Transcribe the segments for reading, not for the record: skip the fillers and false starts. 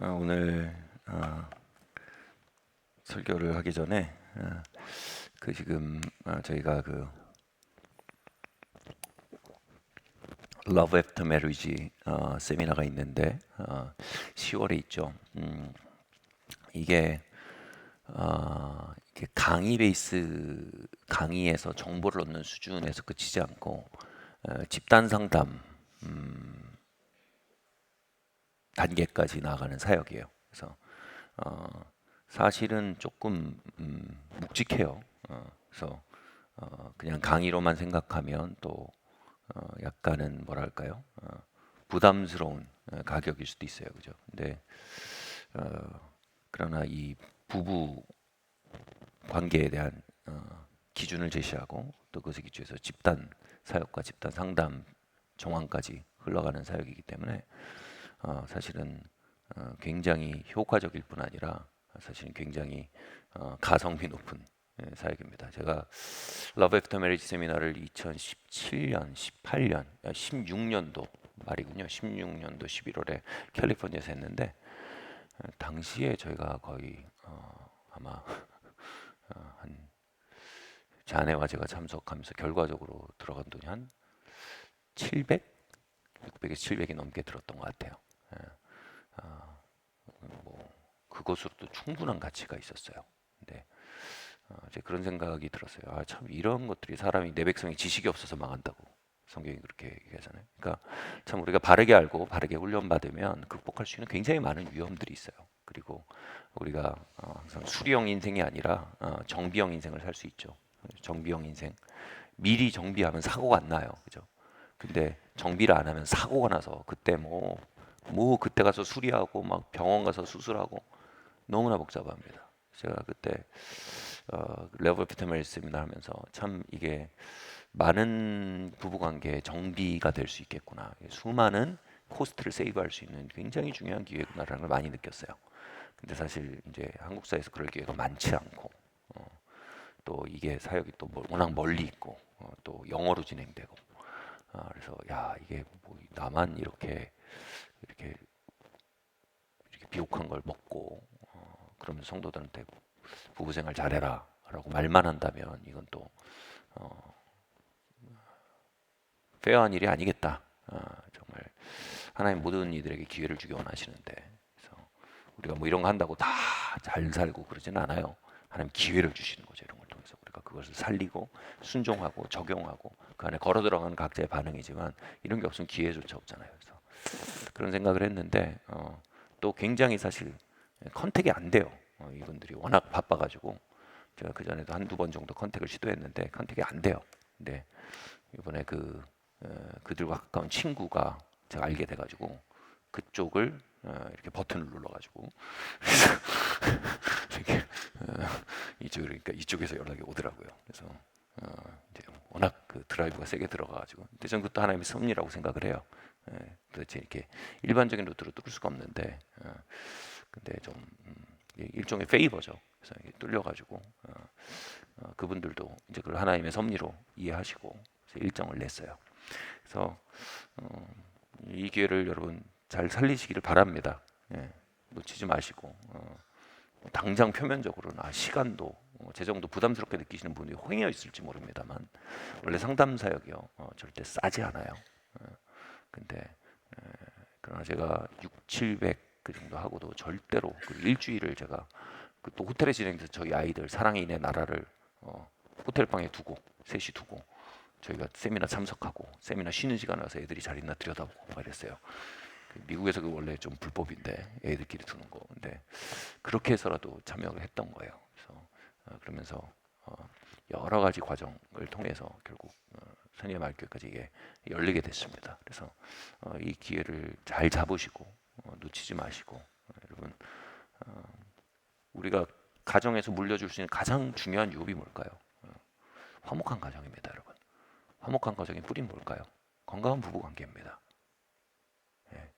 오늘 설교를 하기 전에 지금 저희가 Love After Marriage 세미나가 있는데 10월에 있죠. 이게 이렇게 강의 베이스 강의에서 정보를 얻는 수준에서 그치지 않고 집단 상담 단계까지 나아가는 사역이에요. 그래서 사실은 조금 묵직해요. 그래서 그냥 강의로만 생각하면 또 약간은 뭐랄까요? 부담스러운 가격일 수도 있어요, 그죠? 근데 그러나 이 부부 관계에 대한 기준을 제시하고 또 그것에 기초해서 집단 사역과 집단 상담 정황까지 흘러가는 사역이기 때문에 사실은 굉장히 효과적일 뿐 아니라 사실은 굉장히 가성비 높은 사역입니다. 제가 러브 애프터 메리지 세미나를 2017년, 18년, 16년도 말이군요. 16년도 11월에 캘리포니아에서 했는데 당시에 저희가 거의 아마 한 제 아내와 제가 참석하면서 결과적으로 들어간 돈이 한 700, 600에서 700이 넘게 들었던 것 같아요. 뭐 그것으로도 충분한 가치가 있었어요. 근데 이제 그런 생각이 들었어요. 참 이런 것들이 사람이 내 백성이 지식이 없어서 망한다고 성경이 그렇게 얘기하잖아요. 그러니까 참 우리가 바르게 알고 바르게 훈련받으면 극복할 수 있는 굉장히 많은 위험들이 있어요. 그리고 우리가 항상 수리형 인생이 아니라 정비형 인생을 살 수 있죠. 정비형 인생. 미리 정비하면 사고가 안 나요. 그죠? 근데 정비를 안 하면 사고가 나서 그때 뭐 그때 가서 수리하고 막 병원 가서 수술하고 너무나 복잡합니다. 제가 그때 레버 피터멜 세미나 하면서 참 이게 많은 부부관계 정비가 될 수 있겠구나. 수많은 코스트를 세이브할 수 있는 굉장히 중요한 기회구나라는 걸 많이 느꼈어요. 근데 사실 이제 한국 사회에서 그럴 기회가 많지 않고 또 이게 사역이 또 워낙 멀리 있고 또 영어로 진행되고 그래서 야 이게 뭐 나만 이렇게 비옥한 걸 먹고 그러면 성도들한테 부부생활 잘해라 라고 말만 한다면 이건 또 페어한 일이 아니겠다. 정말 하나님 모든 이들에게 기회를 주기 원하시는데 그래서 우리가 뭐 이런 거 한다고 다 잘 살고 그러진 않아요. 하나님 기회를 주시는 거죠. 이런 걸 통해서 우리가 그것을 살리고 순종하고 적용하고 그 안에 걸어 들어가는 각자의 반응이지만 이런 게 없으면 기회조차 없잖아요. 그래서 그런 생각을 했는데 또 굉장히 사실 컨택이 안 돼요. 이분들이 워낙 바빠가지고 제가 그 전에도 한두 번 정도 컨택을 시도했는데 컨택이 안 돼요. 근데 이번에 그들과 가까운 친구가 제가 알게 돼가지고 그쪽을 이렇게 버튼을 눌러가지고 이렇게 그러니까 이쪽에서 연락이 오더라고요. 그래서 이제 워낙 그 드라이브가 세게 들어가가지고 근데 저는 그것도 하나님의 섭리라고 생각을 해요. 도대체 이렇게 일반적인 루트로 뚫을 수가 없는데 근데 좀 일종의 페이버죠. 그래서 이게 뚫려가지고 그분들도 이제 그걸 하나님의 섭리로 이해하시고 일정을 냈어요. 그래서 이 기회를 여러분 잘 살리시기를 바랍니다. 예, 놓치지 마시고 당장 표면적으로는 시간도 재정도 부담스럽게 느끼시는 분이 혹여 있을지 모릅니다만 원래 상담 사역이요 절대 싸지 않아요. 근데 그러나 제가 6, 700 그 정도 하고도 절대로 그 일주일을 제가 또 호텔에 진행돼서 저희 아이들 사랑의 인의 나라를 호텔 방에 두고 셋이 두고 저희가 세미나 참석하고 세미나 쉬는 시간에 와서 애들이 잘 있나 들여다보고 말했어요. 미국에서 그 원래 좀 불법인데 애들끼리 두는 거. 근데 그렇게 해서라도 참여를 했던 거예요. 그래서 그러면서 여러 가지 과정을 통해서 결국 선의의 말교회까지 이게 열리게 됐습니다. 그래서 이 기회를 잘 잡으시고 놓치지 마시고 여러분 우리가 가정에서 물려줄 수 있는 가장 중요한 유업이 뭘까요? 화목한 가정입니다, 여러분. 화목한 가정의 뿌리는 뭘까요? 건강한 부부 관계입니다. 예.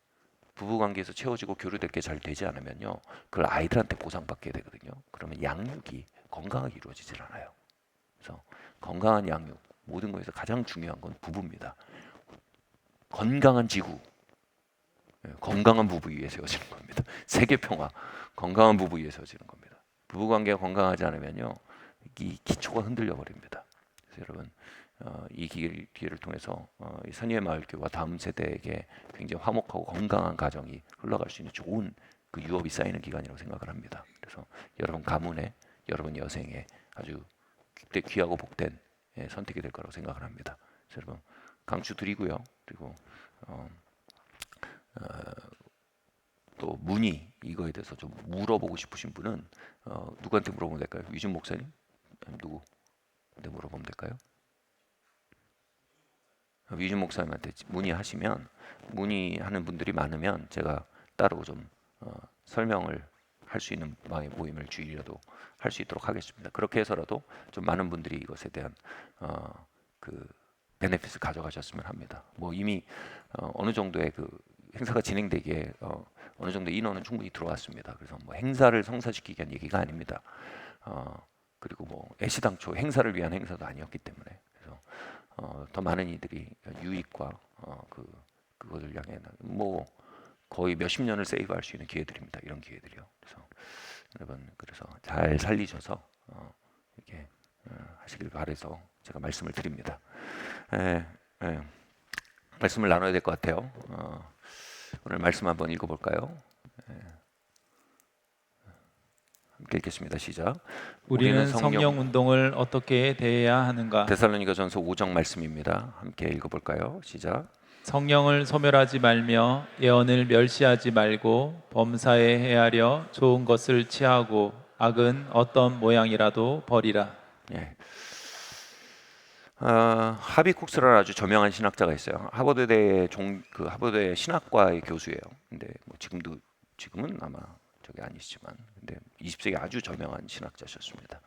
부부 관계에서 채워지고 교류될 게 잘 되지 않으면요, 그걸 아이들한테 보상받게 되거든요. 그러면 양육이 건강하게 이루어지질 않아요. 그래서 건강한 양육, 모든 것에서 가장 중요한 건 부부입니다. 건강한 지구, 건강한 부부 위에 세워지는 겁니다. 세계 평화, 건강한 부부 위에 세워지는 겁니다. 부부 관계가 건강하지 않으면요, 이 기초가 흔들려 버립니다. 그래서 여러분, 이 기회를 통해서 이 선의의 마을교회와 다음 세대에게 굉장히 화목하고 건강한 가정이 흘러갈 수 있는 좋은 그 유업이 쌓이는 기간이라고 생각을 합니다. 그래서 여러분 가문에, 여러분 여생에 아주 귀하고 복된 선택이 될 거라고 생각을 합니다. 그래서 여러분 강추 드리고요. 그리고 또 문의 이거에 대해서 좀 물어보고 싶으신 분은 누구한테 물어보면 될까요? 위준 목사님? 누구한테 물어보면 될까요? 위준 목사님한테 문의하시면, 문의하는 분들이 많으면 제가 따로 좀 설명을 할 수 있는 모임을 주일이라도 할 수 있도록 하겠습니다. 그렇게 해서라도 좀 많은 분들이 이것에 대한 그 베네핏을 가져가셨으면 합니다. 뭐 이미 어느 정도의 그 행사가 진행되기에 어느 정도 인원은 충분히 들어왔습니다. 그래서 뭐 행사를 성사시키기 위한 얘기가 아닙니다. 그리고 뭐 애시당초 행사를 위한 행사도 아니었기 때문에, 그래서 더 많은 이들이 유익과 그것을 향해 뭐 거의 몇십 년을 세이브할 수 있는 기회들입니다. 이런 기회들이요. 그래서 여러분, 그래서 잘 살리셔서 이렇게 하시길 바라서 제가 말씀을 드립니다. 말씀을 나눠야 될 것 같아요. 오늘 말씀 한번 읽어볼까요? 함께 읽겠습니다. 시작. 우리는 성령 운동을 어떻게 대해야 하는가? 데살로니가전서 5장 말씀입니다. 함께 읽어볼까요? 시작. 성령을 소멸하지 말며 예언을 멸시하지 말고 범사에 헤아려 좋은 것을 취하고 악은 어떤 모양이라도 버리라. 예. 하비쿡스라는 아주 저명한 신학자가 있어요. 하버드대 하버드대 신학과의 교수예요. 근데 뭐 지금은 아마 저게 아니시지만, 근데 20세기 아주 저명한 신학자셨습니다.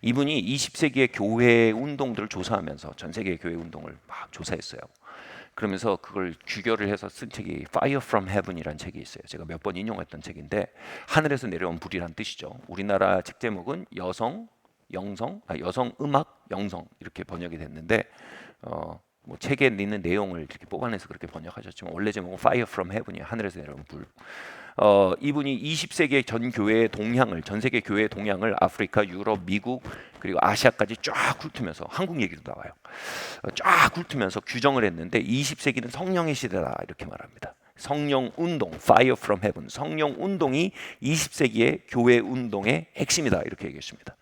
이분이 20세기의 교회 운동들을 조사하면서 전 세계의 교회 운동을 막 조사했어요. 그러면서 그걸 규결을 해서 쓴 책이 Fire from Heaven이라는 책이 있어요. 제가 몇 번 인용했던 책인데, 하늘에서 내려온 불이란 뜻이죠. 우리나라 책 제목은 여성 음악 영성 이렇게 번역이 됐는데, 뭐 책에 있는 내용을 이렇게 뽑아내서 그렇게 번역하셨지만 원래 제목은 Fire from Heaven이에요. 하늘에서 내려온 불. 이분이 20세기의 전 세계 교회의 동향을 아프리카, 유럽, 미국 그리고 아시아까지 쫙 훑으면서, 한국 얘기도 나와요. 쫙 훑으면서 규정을 했는데 20세기는 성령의 시대다 이렇게 말합니다. 성령 운동, Fire from Heaven, 성령 운동이 20세기의 교회 운동의 핵심이다 이렇게 얘기했습니다.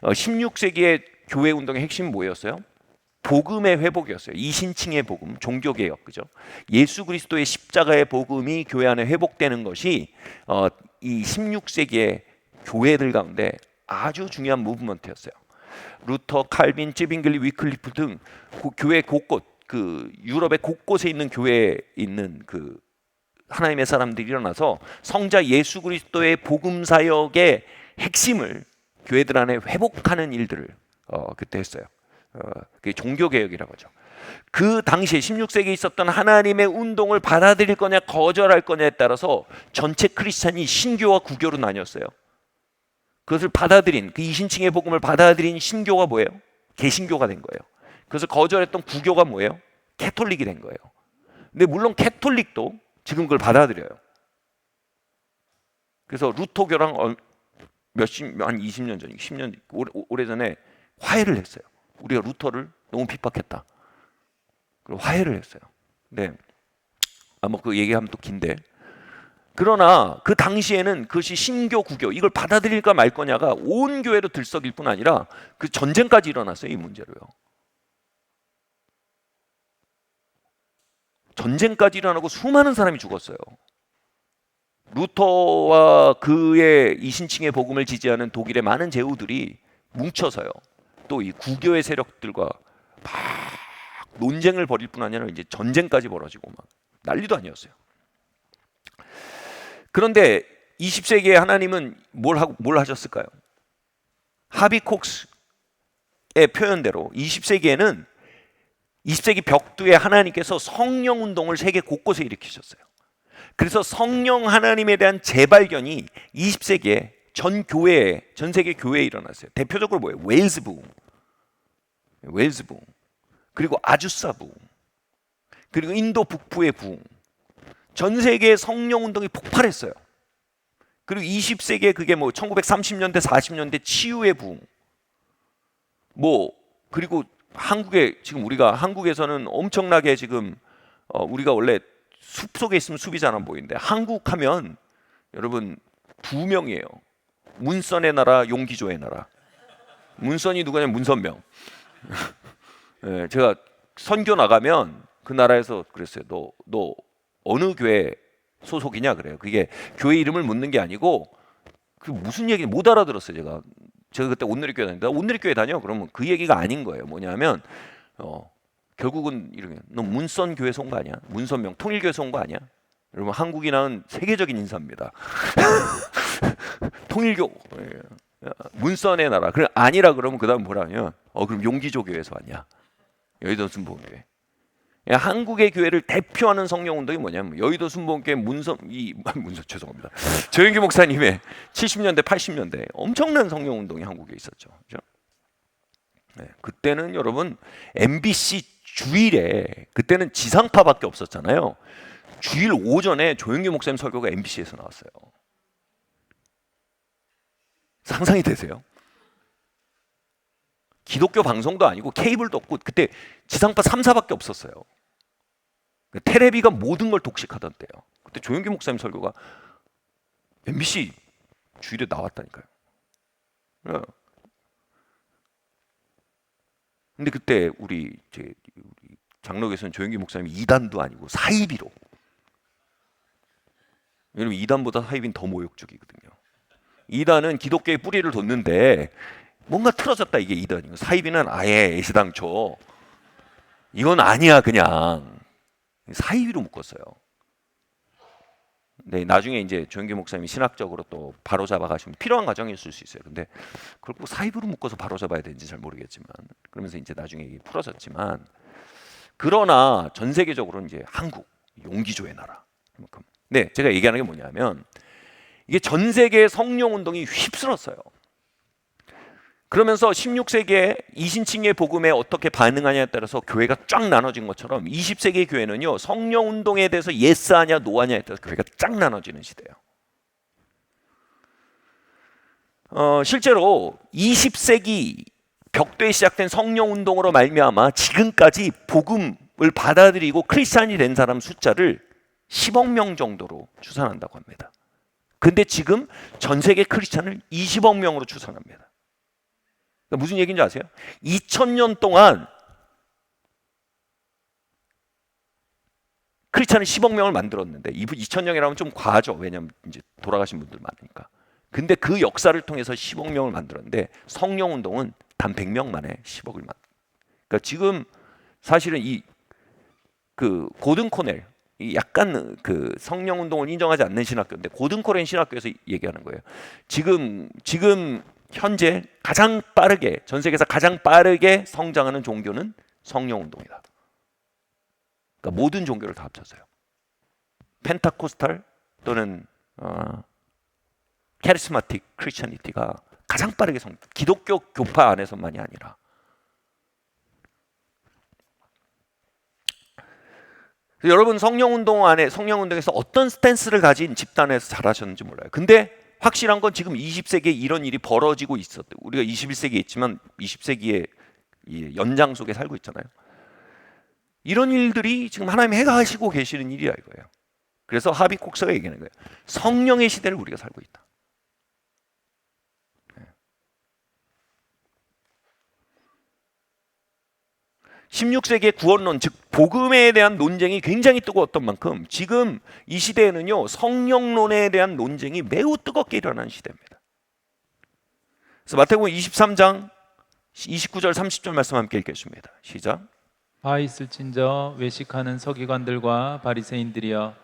16세기의 교회 운동의 핵심은 뭐였어요? 복음의 회복이었어요. 이신칭의 복음, 종교개혁, 그죠? 예수 그리스도의 십자가의 복음이 교회 안에 회복되는 것이 이 16세기의 교회들 가운데 아주 중요한 무브먼트였어요. 루터, 칼빈, 찌빙글리, 위클리프 등 교회 곳곳, 그 유럽의 곳곳에 있는 교회에 있는 그 하나님의 사람들이 일어나서 성자 예수 그리스도의 복음 사역의 핵심을 교회들 안에 회복하는 일들을 그때 했어요. 그게 종교개혁이라고 하죠. 그 당시에 16세기에 있었던 하나님의 운동을 받아들일 거냐 거절할 거냐에 따라서 전체 크리스찬이 신교와 구교로 나뉘었어요. 그것을 받아들인, 그 이신칭의 복음을 받아들인 신교가 뭐예요? 개신교가 된 거예요. 그래서 거절했던 구교가 뭐예요? 캐톨릭이 된 거예요. 근데 물론 캐톨릭도 지금 그걸 받아들여요. 그래서 루터교랑 한 20년 전, 10년 오래전에 화해를 했어요. 우리가 루터를 너무 핍박했다. 그리고 화해를 했어요. 네. 뭐 그 얘기하면 또 긴데. 그러나 그 당시에는 그것이 신교, 구교 이걸 받아들일까 말 거냐가 온 교회로 들썩일 뿐 아니라 그 전쟁까지 일어났어요. 이 문제로요. 전쟁까지 일어나고 수많은 사람이 죽었어요. 루터와 그의 이신칭의 복음을 지지하는 독일의 많은 제후들이 뭉쳐서요. 또 이 구교의 세력들과 막 논쟁을 벌일 뿐 아니라 이제 전쟁까지 벌어지고 막 난리도 아니었어요. 그런데 20세기에 하나님은 뭘 하셨을까요? 하비콕스의 표현대로 20세기에는 20세기 벽두에 하나님께서 성령 운동을 세계 곳곳에 일으키셨어요. 그래서 성령 하나님에 대한 재발견이 20세기에 전 세계 교회에 일어났어요. 대표적으로 뭐예요? 웨일즈 부흥, 그리고 아주사 부흥, 그리고 인도 북부의 부흥, 전 세계 성령 운동이 폭발했어요. 그리고 20세기에 그게 뭐 1930년대 40년대 치유의 부흥, 뭐 그리고 한국에 지금 우리가 한국에서는 엄청나게 지금 우리가 원래 숲 속에 있으면 숲이 잘 안 보이는데 한국 하면 여러분 두 명이에요. 문선의 나라, 용기조의 나라. 문선이 누구냐면 문선명. 네, 제가 선교 나가면 그 나라에서 그랬어요. 너 어느 교회 소속이냐 그래요. 그게 교회 이름을 묻는 게 아니고 그 무슨 얘기 못 알아들었어요. 제가 그때 온누리교회 다닌다. 온누리교회 다녀. 그러면 그 얘기가 아닌 거예요. 뭐냐면 결국은 이렇게 너 문선 교회에서 온 거 아니야? 문선명 통일교회에서 온 거 아니야? 여러분 한국이 낳은 세계적인 인사입니다. 통일교 문선의 나라. 그래 아니라 그러면 그다음 뭐라면 그럼 용기조 교회에서 왔냐? 여의도 순복음교회. 한국의 교회를 대표하는 성령 운동이 뭐냐면 여의도 순복음교회 문선 죄송합니다. 조영기 목사님의 70년대 80년대 엄청난 성령 운동이 한국에 있었죠. 그렇죠? 네, 그때는 여러분 MBC 주일에 그때는 지상파밖에 없었잖아요. 주일 오전에 조영기 목사님 설교가 MBC에서 나왔어요. 상상이 되세요? 기독교 방송도 아니고 케이블도 없고 그때 지상파 3사밖에 없었어요. 테레비가 모든 걸 독식하던 때요. 그때 조영기 목사님 설교가 MBC 주일에 나왔다니까요. 근데 그때 우리 장로교에서는 조영기 목사님이 2단도 아니고 사이비로. 왜냐면 2단보다 사이비는 더 모욕적이거든요. 2단은 기독교의 뿌리를 뒀는데 뭔가 틀어졌다 이게 2단이고 사이비는 아예 애시당초 이건 아니야 그냥 사이비로 묶었어요. 네, 나중에 이제 조영기 목사님이 신학적으로 또 바로 잡아가시면 필요한 과정이었을 수 있어요. 근데 그걸 꼭 사이비로 묶어서 바로 잡아야 되는지 잘 모르겠지만 그러면서 이제 나중에 이게 풀어졌지만 그러나 전 세계적으로 이제 한국 용기조의 나라. 네, 제가 얘기하는 게 뭐냐면 이게 전 세계 성령 운동이 휩쓸었어요. 그러면서 16세기에 이신칭의 복음에 어떻게 반응하냐에 따라서 교회가 쫙 나눠진 것처럼 20세기의 교회는요 성령 운동에 대해서 예스하냐 노하냐에 따라서 교회가 쫙 나눠지는 시대예요. 실제로 20세기 벽도에 시작된 성령 운동으로 말미암아 지금까지 복음을 받아들이고 크리스찬이 된 사람 숫자를 10억 명 정도로 추산한다고 합니다. 근데 지금 전 세계 크리스찬을 20억 명으로 추산합니다. 그러니까 무슨 얘기인지 아세요? 2000년 동안 크리스찬을 10억 명을 만들었는데 2000년이라면 좀 과하죠. 왜냐하면 이제 돌아가신 분들 많으니까. 근데 그 역사를 통해서 10억 명을 만들었는데 성령 운동은 단 100명 만에 10억을 만들. 그러니까 지금 사실은 그 고든 코넬 약간 그 성령 운동을 인정하지 않는 신학교인데 고든 코넬 신학교에서 얘기하는 거예요. 지금 현재 가장 빠르게 전 세계에서 가장 빠르게 성장하는 종교는 성령 운동이다. 그러니까 모든 종교를 다 합쳤어요. 펜타코스탈 또는 카리스마틱 크리스천니티가 가장 빠르게 기독교 교파 안에서만이 아니라. 여러분 성령 운동에서 어떤 스탠스를 가진 집단에서 잘하셨는지 몰라요. 근데 확실한 건 지금 20세기에 이런 일이 벌어지고 있었대요. 우리가 21세기에 있지만 20세기의 연장 속에 살고 있잖아요. 이런 일들이 지금 하나님이 행하시고 계시는 일이야 이거예요. 그래서 하비콕스가 얘기하는 거예요. 성령의 시대를 우리가 살고 있다. 16세기의 구원론, 즉 복음에 대한 논쟁이 굉장히 뜨거웠던 만큼 지금 이 시대에는요 성령론에 대한 논쟁이 매우 뜨겁게 일어나는 시대입니다. 그래서 마태복음 23장 29절 30절 말씀 함께 읽겠습니다. 시작. 바 있을진저 외식하는 서기관들과 바리새인들이여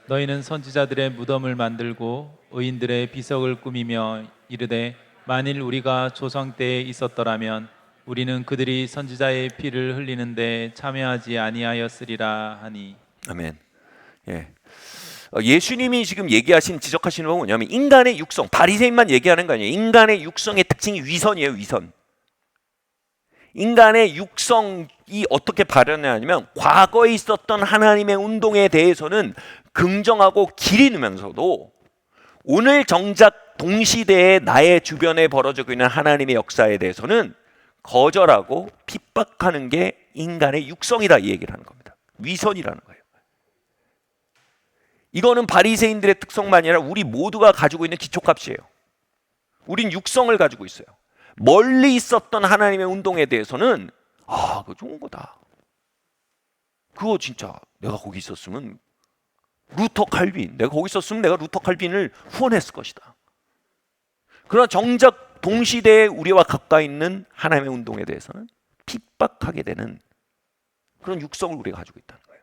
너희는 선지자들의 무덤을 만들고 의인들의 비석을 꾸미며 이르되 만일 우리가 조상 때에 있었더라면 우리는 그들이 선지자의 피를 흘리는데 참여하지 아니하였으리라 하니. 아멘. 예. 예수님이 지금 지적하시는 건 뭐냐면 인간의 육성, 바리새인만 얘기하는 거 아니에요. 인간의 육성의 특징이 위선이에요. 위선. 인간의 육성이 어떻게 발현하냐면 과거에 있었던 하나님의 운동에 대해서는 긍정하고 길 잃으면서도 오늘 정작 동시대에 나의 주변에 벌어지고 있는 하나님의 역사에 대해서는 거절하고 핍박하는 게 인간의 육성이다, 이 얘기를 하는 겁니다. 위선이라는 거예요. 이거는 바리새인들의 특성만이 아니라 우리 모두가 가지고 있는 기초값이에요. 우린 육성을 가지고 있어요. 멀리 있었던 하나님의 운동에 대해서는 그거 좋은 거다. 그거 진짜 내가 거기 있었으면 루터 칼빈, 내가 거기 있었으면 내가 루터 칼빈을 후원했을 것이다. 그러나 정작 동시대에 우리와 가까이 있는 하나님의 운동에 대해서는 핍박하게 되는 그런 육성을 우리가 가지고 있다는 거예요.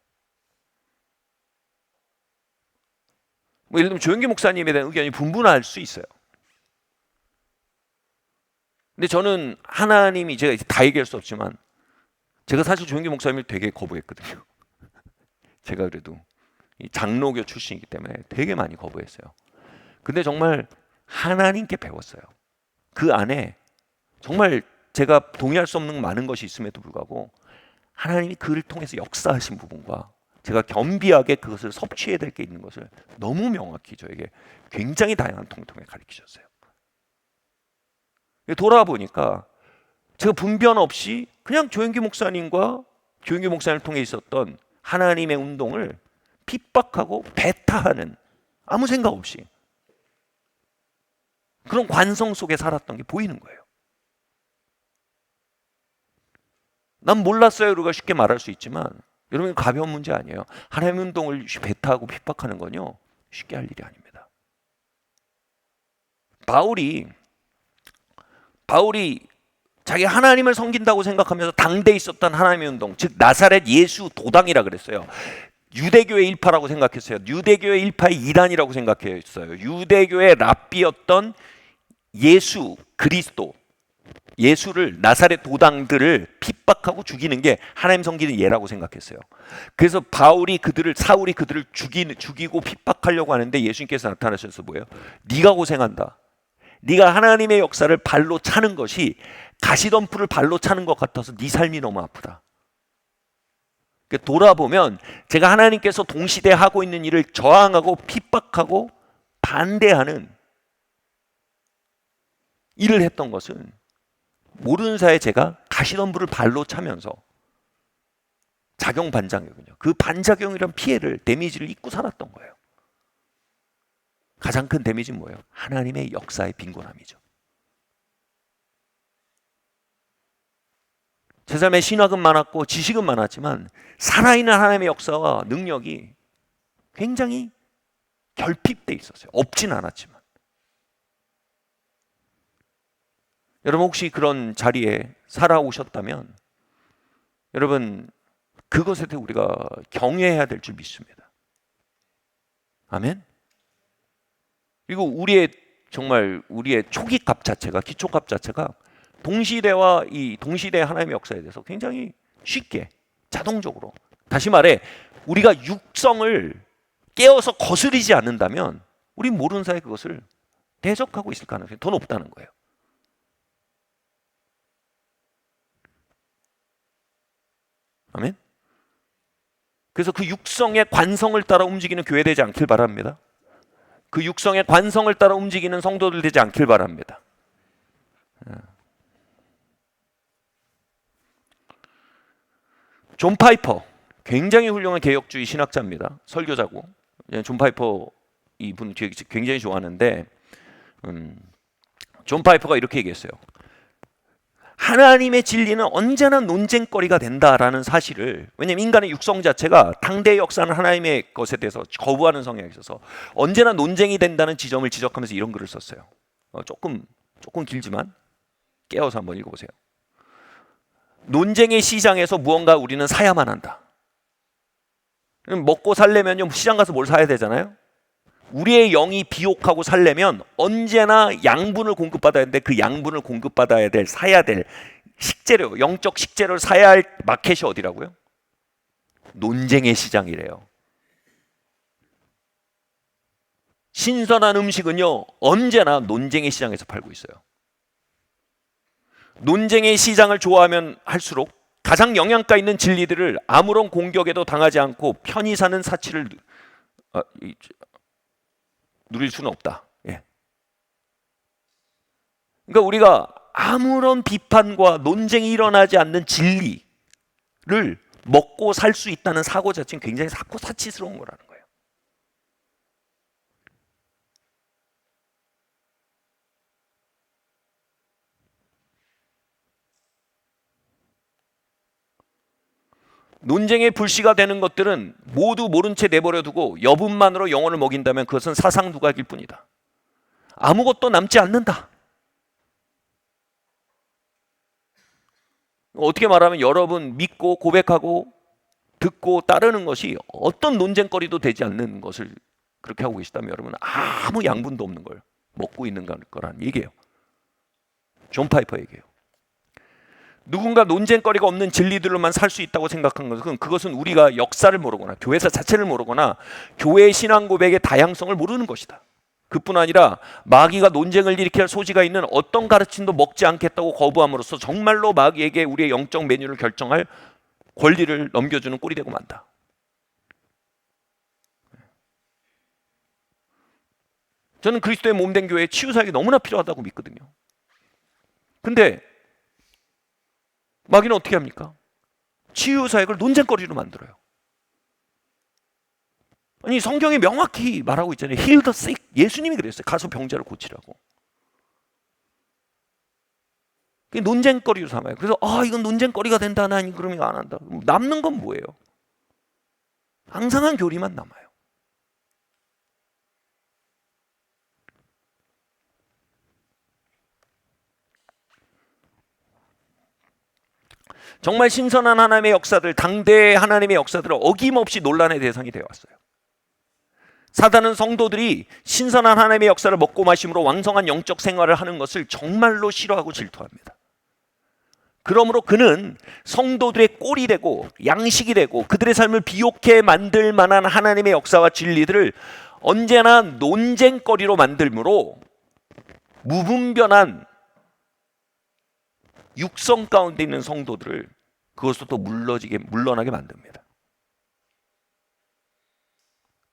예를 들면 조영기 목사님에 대한 의견이 분분할 수 있어요. 근데 저는 하나님이, 제가 다 얘기할 수 없지만 제가 사실 조영기 목사님을 되게 거부했거든요. 제가 그래도 장로교 출신이기 때문에 되게 많이 거부했어요. 근데 정말 하나님께 배웠어요. 그 안에 정말 제가 동의할 수 없는 많은 것이 있음에도 불구하고 하나님이 그를 통해서 역사하신 부분과 제가 겸비하게 그것을 섭취해야 될 게 있는 것을 너무 명확히 저에게 굉장히 다양한 통통에 가르치셨어요. 돌아보니까 제가 분변 없이 그냥 조영기 목사님과 조영기 목사님을 통해 있었던 하나님의 운동을 핍박하고 배타하는, 아무 생각 없이 그런 관성 속에 살았던 게 보이는 거예요. 난 몰랐어요, 우리가 쉽게 말할 수 있지만 여러분, 가벼운 문제 아니에요. 하나님의 운동을 배타하고 핍박하는 건요, 쉽게 할 일이 아닙니다. 바울이 자기 하나님을 섬긴다고 생각하면서 당대에 있었던 하나님의 운동, 즉 나사렛 예수 도당이라 그랬어요. 유대교의 일파라고 생각했어요. 유대교의 일파의 이단이라고 생각했어요. 유대교의 랍비였던 예수 그리스도, 예수를, 나사렛 도당들을 핍박하고 죽이는 게 하나님 섬기는 예라고 생각했어요. 그래서 사울이 그들을 죽이고 핍박하려고 하는데 예수님께서 나타나셔서 뭐예요? 네가 고생한다. 네가 하나님의 역사를 발로 차는 것이 가시덤불을 발로 차는 것 같아서 네 삶이 너무 아프다. 돌아보면 제가 하나님께서 동시대에 하고 있는 일을 저항하고 핍박하고 반대하는 일을 했던 것은 모르는 사이에 제가 가시덤불을 발로 차면서 작용반작용이요, 그 반작용이란 피해를, 데미지를 입고 살았던 거예요. 가장 큰 데미지는 뭐예요? 하나님의 역사의 빈곤함이죠. 제 삶에 신학은 많았고 지식은 많았지만 살아있는 하나님의 역사와 능력이 굉장히 결핍돼 있었어요. 없진 않았지만. 여러분, 혹시 그런 자리에 살아오셨다면 여러분, 그것에 대해 우리가 경외해야 될 줄 믿습니다. 아멘. 그리고 우리의 초기값 자체가, 기초값 자체가 동시대와 이 동시대의 하나님의 역사에 대해서 굉장히 쉽게, 자동적으로, 다시 말해 우리가 육성을 깨어서 거스르지 않는다면 우린 모르는 사이에 그것을 대적하고 있을 가능성이 더 높다는 거예요. 아멘. 그래서 그 육성의 관성을 따라 움직이는 교회 되지 않길 바랍니다. 그 육성의 관성을 따라 움직이는 성도들 되지 않길 바랍니다. 존 파이퍼, 굉장히 훌륭한 개혁주의 신학자입니다. 설교자고. 존 파이퍼 이분 굉장히 좋아하는데 존 파이퍼가 이렇게 얘기했어요. 하나님의 진리는 언제나 논쟁거리가 된다라는 사실을, 왜냐하면 인간의 육성 자체가 당대의 역사는 하나님의 것에 대해서 거부하는 성향이 있어서 언제나 논쟁이 된다는 지점을 지적하면서 이런 글을 썼어요. 조금 길지만 깨어서 한번 읽어보세요. 논쟁의 시장에서 무언가 우리는 사야만 한다. 먹고 살려면 시장 가서 뭘 사야 되잖아요. 우리의 영이 비옥하고 살려면 언제나 양분을 공급받아야 되는데 그 양분을 공급받아야 될, 사야 될 식재료, 영적 식재료를 사야 할 마켓이 어디라고요? 논쟁의 시장이래요. 신선한 음식은요, 언제나 논쟁의 시장에서 팔고 있어요. 논쟁의 시장을 좋아하면 할수록 가장 영양가 있는 진리들을 아무런 공격에도 당하지 않고 편히 사는 사치를 누릴 수는 없다. 예. 그러니까 우리가 아무런 비판과 논쟁이 일어나지 않는 진리를 먹고 살 수 있다는 사고 자체는 굉장히 사치스러운 거라는 거예요. 논쟁의 불씨가 되는 것들은 모두 모른 채 내버려 두고 여분만으로 영혼을 먹인다면 그것은 사상누각일 뿐이다. 아무것도 남지 않는다. 어떻게 말하면 여러분 믿고 고백하고 듣고 따르는 것이 어떤 논쟁거리도 되지 않는 것을 그렇게 하고 계시다면 여러분은 아무 양분도 없는 걸 먹고 있는 거라는 얘기예요. 존 파이퍼 얘기예요. 누군가 논쟁거리가 없는 진리들로만 살 수 있다고 생각한 것은 그것은 우리가 역사를 모르거나 교회사 자체를 모르거나 교회의 신앙 고백의 다양성을 모르는 것이다. 그뿐 아니라 마귀가 논쟁을 일으킬 소지가 있는 어떤 가르침도 먹지 않겠다고 거부함으로써 정말로 마귀에게 우리의 영적 메뉴를 결정할 권리를 넘겨주는 꼴이 되고 만다. 저는 그리스도의 몸된 교회에 치유사역이 너무나 필요하다고 믿거든요. 근데 마귀는 어떻게 합니까? 치유사역을 논쟁거리로 만들어요. 아니 성경에 명확히 말하고 있잖아요. Heal the sick. 예수님이 그랬어요. 가서 병자를 고치라고. 논쟁거리로 삼아요. 그래서 이건 논쟁거리가 된다. 나 그러면 안 한다. 남는 건 뭐예요? 앙상한 교리만 남아요. 정말 신선한 하나님의 역사들, 당대의 하나님의 역사들은 어김없이 논란의 대상이 되어왔어요. 사단은 성도들이 신선한 하나님의 역사를 먹고 마심으로 왕성한 영적 생활을 하는 것을 정말로 싫어하고 질투합니다. 그러므로 그는 성도들의 꼴이 되고 양식이 되고 그들의 삶을 비옥해 만들 만한 하나님의 역사와 진리들을 언제나 논쟁거리로 만들므로 무분별한 육성 가운데 있는 성도들을 그것으로부터 물러나게 만듭니다.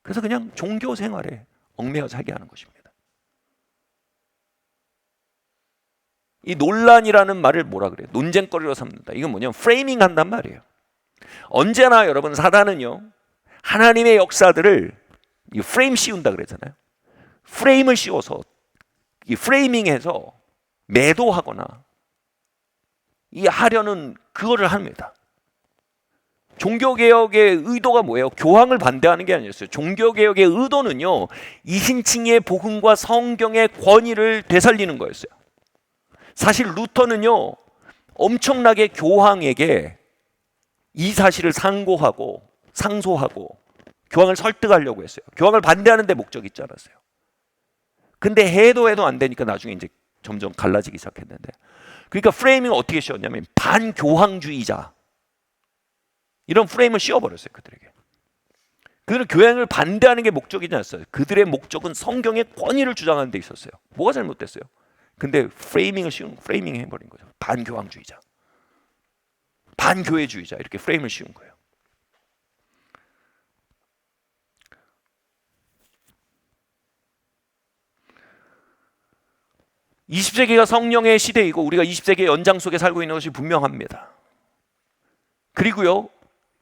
그래서 그냥 종교 생활에 얽매여 살게 하는 것입니다. 이 논란이라는 말을 뭐라 그래요? 논쟁거리로 삼는다. 이건 뭐냐면 프레이밍 한단 말이에요. 언제나 여러분 사단은요 하나님의 역사들을 이 프레임 씌운다 그랬잖아요. 프레임을 씌워서 이 프레이밍해서 매도하거나 이 하려는 그거를 합니다. 종교개혁의 의도가 뭐예요? 교황을 반대하는 게 아니었어요. 종교개혁의 의도는요 이신칭의 복음과 성경의 권위를 되살리는 거였어요. 사실 루터는요 엄청나게 교황에게 이 사실을 상소하고 교황을 설득하려고 했어요. 교황을 반대하는 데 목적이 있지 않았어요. 근데 해도 안 되니까 나중에 이제 점점 갈라지기 시작했는데, 그러니까 프레이밍을 어떻게 씌웠냐면 반교황주의자 이런 프레임을 씌워버렸어요. 그들에게. 그들은 교황을 반대하는 게 목적이지 않았어요. 그들의 목적은 성경의 권위를 주장하는 데 있었어요. 뭐가 잘못됐어요? 근데 프레이밍 해버린 거죠. 반교황주의자, 반교회주의자 이렇게 프레임을 씌운 거예요. (20세기가) 성령의 시대이고 우리가 20세기의 연장 속에 살고 있는 것이 분명합니다. 그리고요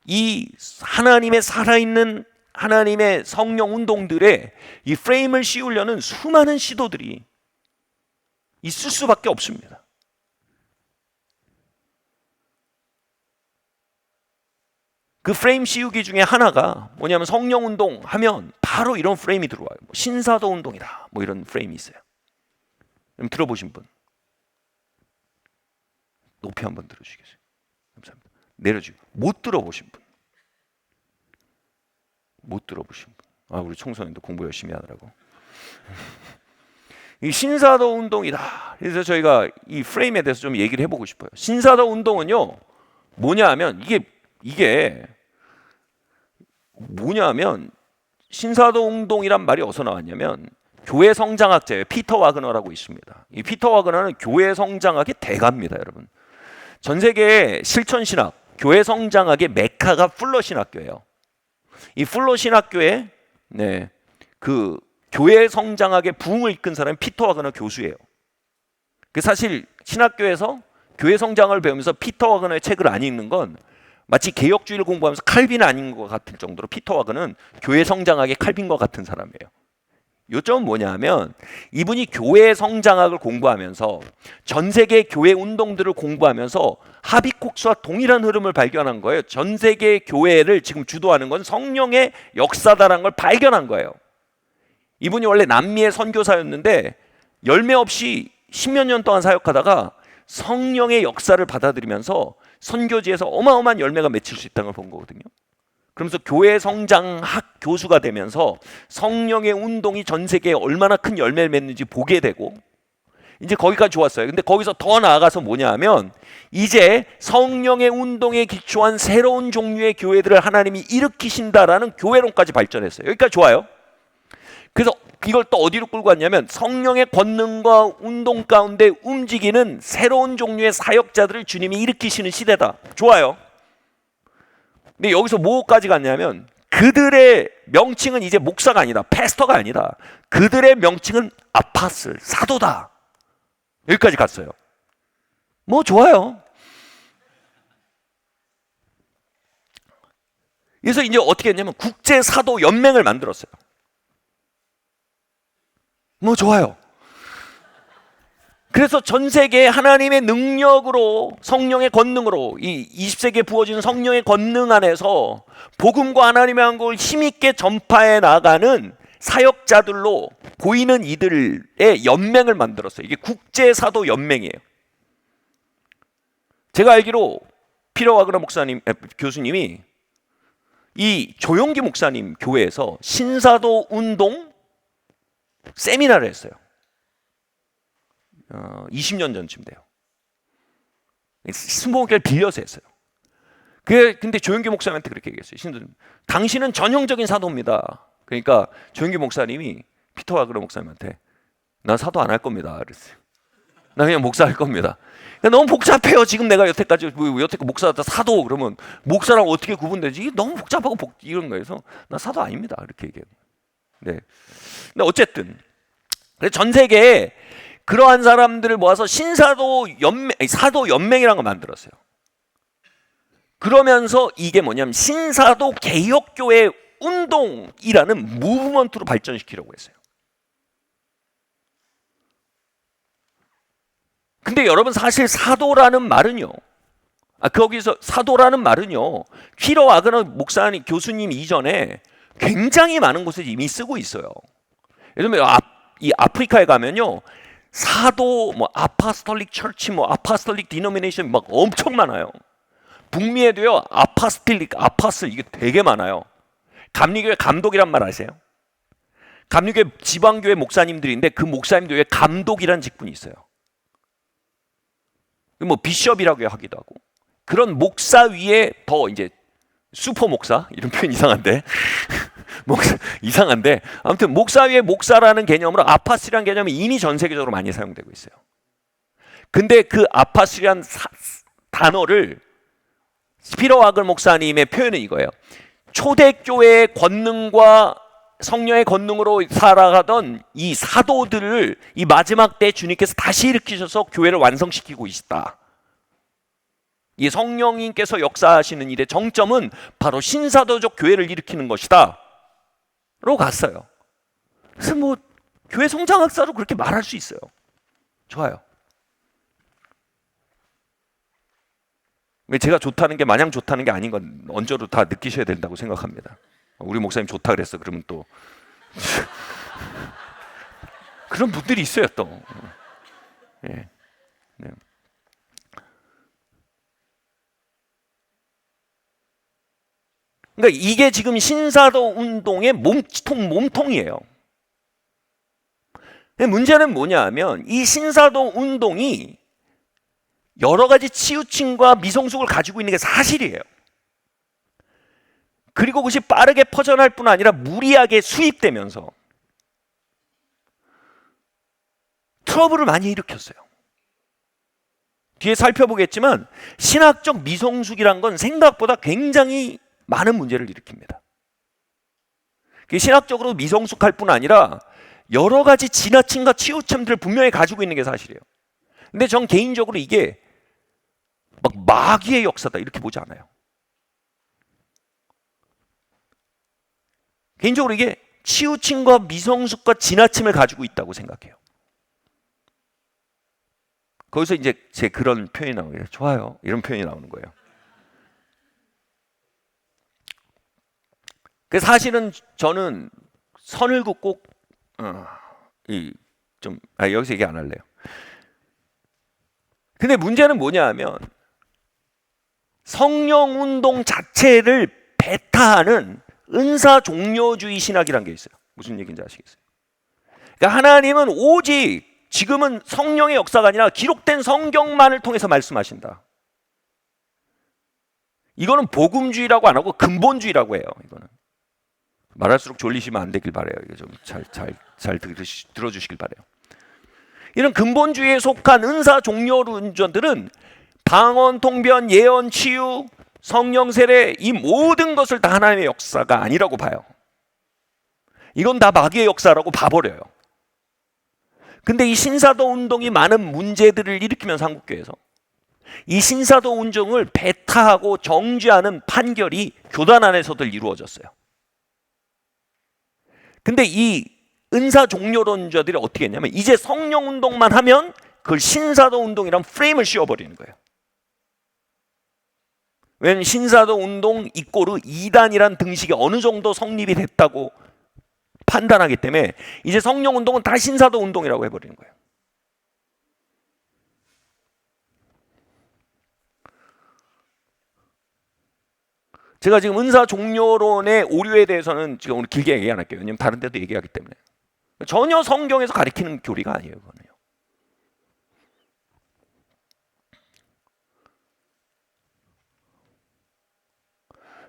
이 하나님의 살아있는 하나님의 성령 운동들에 이 프레임을 씌우려는 수많은 시도들이 있을 수밖에 없습니다. 그 프레임 씌우기 중에 하나가 뭐냐면 성령 운동 하면 바로 이런 프레임이 들어와요. 신사도 운동이다 뭐 이런 프레임이 있어요. 그럼 들어보신 분 높이 한번 들어주시겠어요? 감사합니다. 내려주고 못 들어보신 분, 우리 청소년도 공부 열심히 하느라고. 이 신사도 운동이다. 그래서 저희가 이 프레임에 대해서 좀 얘기를 해보고 싶어요. 신사도 운동은요 뭐냐 하면 이게 뭐냐 하면 신사도 운동이란 말이 어디서 나왔냐면 교회 성장학자예요. 피터 와그너라고 있습니다. 이 피터 와그너는 교회 성장학의 대가입니다, 여러분. 전 세계의 실천 신학, 교회 성장학의 메카가 풀러 신학교예요. 이 풀러 신학교의 네, 그 교회 성장학의 부흥을 이끈 사람이 피터 와그너 교수예요. 그 사실 신학교에서 교회 성장을 배우면서 피터 와그너의 책을 안 읽는 건 마치 개혁주의를 공부하면서 칼빈 아닌 것 같을 정도로 피터 와그너는 교회 성장학의 칼빈과 같은 사람이에요. 요점은 뭐냐면 이분이 교회 성장학을 공부하면서 전 세계 교회 운동들을 공부하면서 하비콕스와 동일한 흐름을 발견한 거예요. 전 세계 교회를 지금 주도하는 건 성령의 역사다라는 걸 발견한 거예요. 이분이 원래 남미의 선교사였는데 열매 없이 10몇 년 동안 사역하다가 성령의 역사를 받아들이면서 선교지에서 어마어마한 열매가 맺힐 수 있다는 걸 본 거거든요. 그러면서 교회 성장학 교수가 되면서 성령의 운동이 전 세계에 얼마나 큰 열매를 맺는지 보게 되고, 이제 거기까지 좋았어요. 근데 거기서 더 나아가서 뭐냐 하면 이제 성령의 운동에 기초한 새로운 종류의 교회들을 하나님이 일으키신다라는 교회론까지 발전했어요. 여기까지 좋아요. 그래서 이걸 또 어디로 끌고 왔냐면 성령의 권능과 운동 가운데 움직이는 새로운 종류의 사역자들을 주님이 일으키시는 시대다. 좋아요. 근데 여기서 뭐까지 갔냐면 그들의 명칭은 이제 목사가 아니다, 패스터가 아니다. 그들의 명칭은 아파슬, 사도다. 여기까지 갔어요. 뭐 좋아요. 그래서 이제 어떻게 했냐면 국제 사도 연맹을 만들었어요. 뭐 좋아요. 그래서 전 세계에 하나님의 능력으로, 성령의 권능으로, 이 20세기에 부어지는 성령의 권능 안에서 복음과 하나님의 한국을 힘있게 전파해 나가는 사역자들로 보이는 이들의 연맹을 만들었어요. 이게 국제사도 연맹이에요. 제가 알기로 피터 와그너 목사님, 교수님이 이 조용기 목사님 교회에서 신사도 운동 세미나를 했어요. 20년 전쯤 돼요. 스모그를 빌려서 했어요. 근데 조용기 목사님한테 그렇게 얘기했어요. 당신은 전형적인 사도입니다. 그러니까 조용기 목사님이 피터 와그너 목사님한테 난 사도 안 할 겁니다. 그랬어요. 나 그냥 목사 할 겁니다. 너무 복잡해요. 지금 내가 여태까지 목사다 사도 그러면 목사랑 어떻게 구분되지? 이게 너무 복잡하고 이런 거에서 나 사도 아닙니다. 이렇게 얘기해요. 네. 근데 어쨌든 전 세계에 그러한 사람들을 모아서 신사도 연맹, 사도 연맹이라는 걸 만들었어요. 그러면서 이게 뭐냐면 신사도 개혁교회 운동이라는 무브먼트로 발전시키려고 했어요. 근데 여러분 사실 사도라는 말은요, 거기서 사도라는 말은요, 피터 와그너 목사님, 교수님 이전에 굉장히 많은 곳에 이미 쓰고 있어요. 예를 들면 이 아프리카에 가면요, 사도, 뭐 아파스톨릭 처치, 뭐 아파스톨릭 디노미네이션 막 엄청 많아요. 북미에도요, 아파슬 이게 되게 많아요. 감리교회 감독이란 말 아세요? 감리교회 지방교회 목사님들인데 그 목사님들 왜 감독이란 직분이 있어요. 뭐 비숍이라고 하기도 하고, 그런 목사 위에 더 이제 슈퍼 목사, 이런 표현 이상한데 목사, 이상한데 아무튼 목사 위에 목사라는 개념으로 아파스라는 개념이 이미 전 세계적으로 많이 사용되고 있어요. 근데 그 아파스라는 단어를 피터 와그너 목사님의 표현은 이거예요. 초대교회의 권능과 성령의 권능으로 살아가던 이 사도들을 이 마지막 때 주님께서 다시 일으키셔서 교회를 완성시키고 계시다. 이 성령님께서 역사하시는 일의 정점은 바로 신사도적 교회를 일으키는 것이다 로 갔어요. 그래서 뭐 교회 성장학사로 그렇게 말할 수 있어요. 좋아요. 제가 좋다는 게 마냥 좋다는 게 아닌 건 언저로 다 느끼셔야 된다고 생각합니다. 우리 목사님 좋다 그랬어. 그러면 또 그런 분들이 있어요 또. 예. 네. 그러니까 이게 지금 신사도 운동의 몸통이에요. 문제는 뭐냐 하면 이 신사도 운동이 여러 가지 치우침과 미성숙을 가지고 있는 게 사실이에요. 그리고 그것이 빠르게 퍼져날 뿐 아니라 무리하게 수입되면서 트러블을 많이 일으켰어요. 뒤에 살펴보겠지만 신학적 미성숙이란 건 생각보다 굉장히 많은 문제를 일으킵니다. 신학적으로 미성숙할 뿐 아니라 여러 가지 지나침과 치우침들을 분명히 가지고 있는 게 사실이에요. 근데 전 개인적으로 이게 막 마귀의 역사다 이렇게 보지 않아요. 개인적으로 이게 치우침과 미성숙과 지나침을 가지고 있다고 생각해요. 거기서 이제 제 그런 표현이 나오는 거예요. 좋아요. 이런 표현이 나오는 거예요. 그 사실은 저는 선을 긋고 여기서 얘기 안 할래요. 근데 문제는 뭐냐 하면 성령 운동 자체를 배타하는 은사 종료주의 신학이라는 게 있어요. 무슨 얘기인지 아시겠어요? 그러니까 하나님은 오직 지금은 성령의 역사가 아니라 기록된 성경만을 통해서 말씀하신다. 이거는 복음주의라고 안 하고 근본주의라고 해요. 이거는 말할수록 졸리시면 안 되길 바래요. 이거 좀 잘 들어주시길 바래요. 이런 근본주의에 속한 은사 종료론자들은 방언, 통변, 예언, 치유, 성령 세례 이 모든 것을 다 하나님의 역사가 아니라고 봐요. 이건 다 마귀의 역사라고 봐버려요. 근데 이 신사도 운동이 많은 문제들을 일으키면서 한국교회에서 이 신사도 운동을 배타하고 정죄하는 판결이 교단 안에서들 이루어졌어요. 근데 이 은사 종료론자들이 어떻게 했냐면 이제 성령 운동만 하면 그걸 신사도 운동이란 프레임을 씌워버리는 거예요. 왜냐하면 신사도 운동 이꼬르 이단이란 등식이 어느 정도 성립이 됐다고 판단하기 때문에 이제 성령 운동은 다 신사도 운동이라고 해버리는 거예요. 제가 지금 은사 종료론의 오류에 대해서는 지금 오늘 길게 얘기 안 할게요. 왜냐하면 다른 데도 얘기하기 때문에. 전혀 성경에서 가리키는 교리가 아니에요. 그거는요.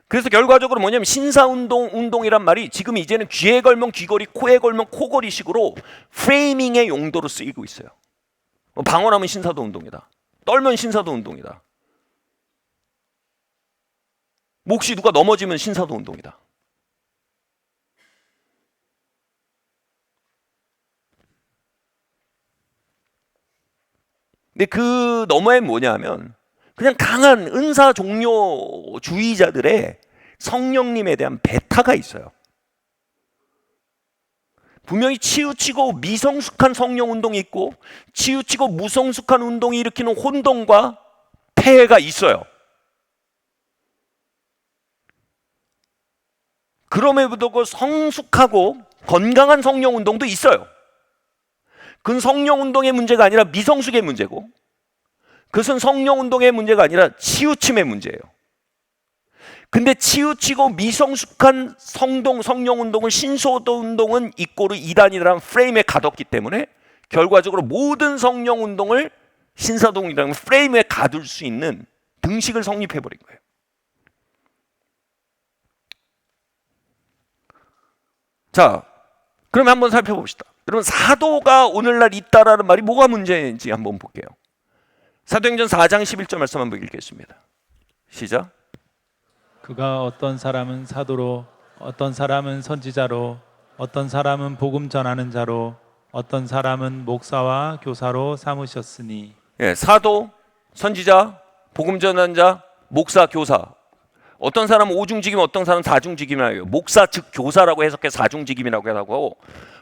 그래서 결과적으로 뭐냐면 신사운동이란 말이 지금 이제는 귀에 걸면 귀걸이, 코에 걸면 코걸이식으로 프레이밍의 용도로 쓰이고 있어요. 방언하면 신사도 운동이다. 떨면 신사도 운동이다. 몫이 누가 넘어지면 신사도 운동이다. 근데 그 너머에 뭐냐면 그냥 강한 은사 종료주의자들의 성령님에 대한 배타가 있어요. 분명히 치우치고 미성숙한 성령 운동이 있고 치우치고 무성숙한 운동이 일으키는 혼동과 폐해가 있어요. 그럼에도 불구하고 성숙하고 건강한 성령 운동도 있어요. 그건 성령 운동의 문제가 아니라 미성숙의 문제고 그것은 성령 운동의 문제가 아니라 치우침의 문제예요. 근데 치우치고 미성숙한 성령 운동을 신소도 운동은 이꼬르 이단이라는 프레임에 가뒀기 때문에 결과적으로 모든 성령 운동을 신사동이라는 프레임에 가둘 수 있는 등식을 성립해버린 거예요. 자, 그러면 한번 살펴봅시다. 여러분 사도가 오늘날 있다라는 말이 뭐가 문제인지 한번 볼게요. 사도행전 4장 11절 말씀 한번 읽겠습니다. 시작. 그가 어떤 사람은 사도로, 어떤 사람은 선지자로, 어떤 사람은 복음 전하는 자로, 어떤 사람은 목사와 교사로 삼으셨으니. 예, 사도, 선지자, 복음 전하는 자, 목사, 교사. 어떤 사람은 오중직임, 어떤 사람은 사중직임이라고 해요. 목사 즉 교사라고 해석해 사중직임이라고 하고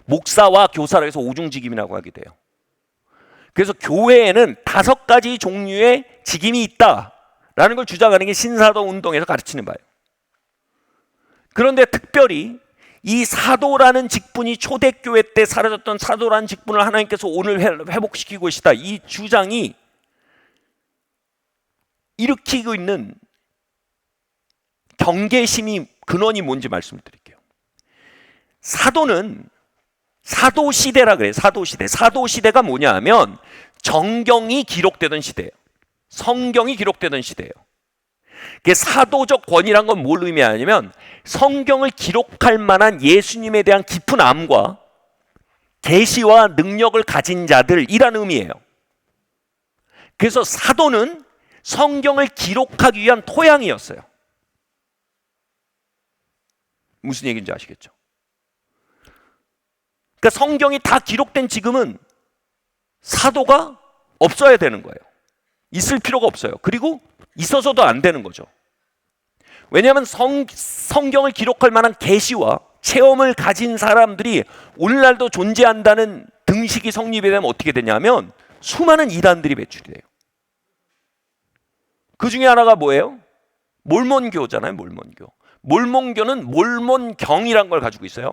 목사와 교사라고 해서 오중직임이라고 하게 돼요. 그래서 교회에는 5가지 종류의 직임이 있다라는 걸 주장하는 게 신사도 운동에서 가르치는 바예요. 그런데 특별히 이 사도라는 직분이 초대교회 때 사라졌던 사도라는 직분을 하나님께서 오늘 회복시키고 계시다. 이 주장이 일으키고 있는 경계심이 근원이 뭔지 말씀을 드릴게요. 사도는 사도시대라 그래요. 사도시대. 사도시대가 뭐냐 하면 정경이 기록되던 시대예요. 성경이 기록되던 시대예요. 사도적 권위란 건 뭘 의미하냐면 성경을 기록할 만한 예수님에 대한 깊은 암과 계시와 능력을 가진 자들이라는 의미예요. 그래서 사도는 성경을 기록하기 위한 토양이었어요. 무슨 얘기인지 아시겠죠? 그러니까 성경이 다 기록된 지금은 사도가 없어야 되는 거예요. 있을 필요가 없어요. 그리고 있어서도 안 되는 거죠. 왜냐하면 성경을 기록할 만한 계시와 체험을 가진 사람들이 오늘날도 존재한다는 등식이 성립이 되면 어떻게 되냐면 수많은 이단들이 배출이 돼요. 그 중에 하나가 뭐예요? 몰몬교잖아요. 몰몬교. 몰몬교는 몰몬경이라는 걸 가지고 있어요.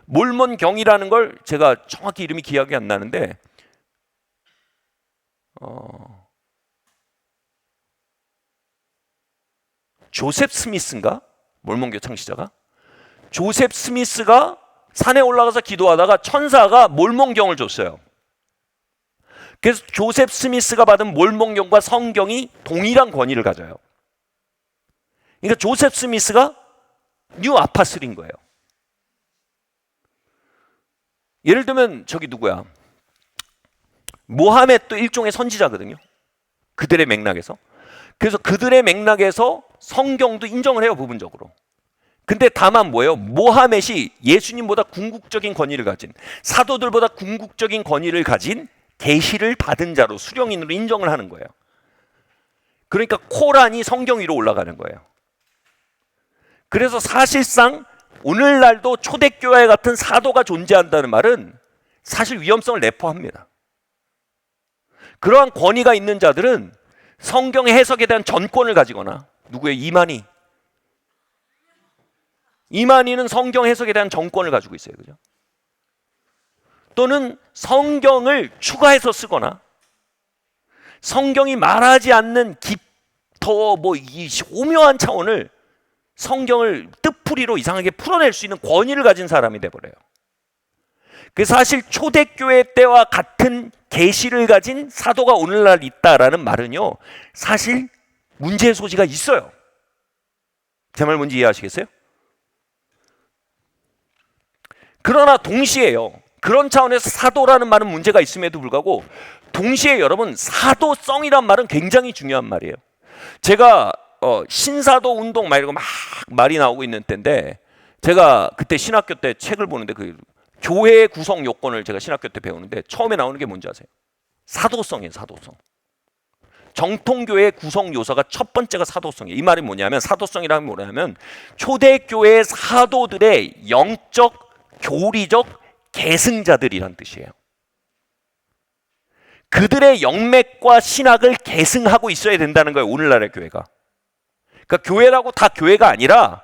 몰몬경이라는 걸 제가 정확히 이름이 기억이 안 나는데 조셉 스미스인가? 몰몬교 창시자가? 조셉 스미스가 산에 올라가서 기도하다가 천사가 몰몬경을 줬어요. 그래서 조셉 스미스가 받은 몰몬경과 성경이 동일한 권위를 가져요. 그러니까 조셉 스미스가 뉴 아파슬인 거예요. 예를 들면 저기 누구야? 모하메도 일종의 선지자거든요. 그들의 맥락에서. 그래서 그들의 맥락에서 성경도 인정을 해요, 부분적으로. 근데 다만 뭐예요? 모하멧이 예수님보다 궁극적인 권위를 가진, 사도들보다 궁극적인 권위를 가진 계시를 받은 자로, 수령인으로 인정을 하는 거예요. 그러니까 코란이 성경 위로 올라가는 거예요. 그래서 사실상 오늘날도 초대교회 같은 사도가 존재한다는 말은 사실 위험성을 내포합니다. 그러한 권위가 있는 자들은 성경의 해석에 대한 전권을 가지거나, 누구의 이만희는 성경 해석에 대한 전권을 가지고 있어요. 그죠? 또는 성경을 추가해서 쓰거나 성경이 말하지 않는 더 이 오묘한 차원을 성경을 뜻풀이로 이상하게 풀어낼 수 있는 권위를 가진 사람이 돼버려요. 그래서 사실 초대교회 때와 같은 계시를 가진 사도가 오늘날 있다라는 말은요, 사실 문제의 소지가 있어요. 제 말 뭔지 이해하시겠어요? 그러나 동시에요, 그런 차원에서 사도라는 말은 문제가 있음에도 불구하고 동시에 여러분, 사도성이란 말은 굉장히 중요한 말이에요. 제가 신사도 운동 막 이러고 막 말이 나오고 있는 때인데, 제가 그때 신학교 때 책을 보는데 그 교회 구성 요건을 제가 신학교 때 배우는데 처음에 나오는 게 뭔지 아세요? 사도성이에요. 사도성. 정통교회의 구성 요소가 첫 번째가 사도성이에요. 이 말이 뭐냐면, 사도성이라는 게 뭐냐면 초대교회 사도들의 영적, 교리적 계승자들이란 뜻이에요. 그들의 영맥과 신학을 계승하고 있어야 된다는 거예요, 오늘날의 교회가. 그러니까 교회라고 다 교회가 아니라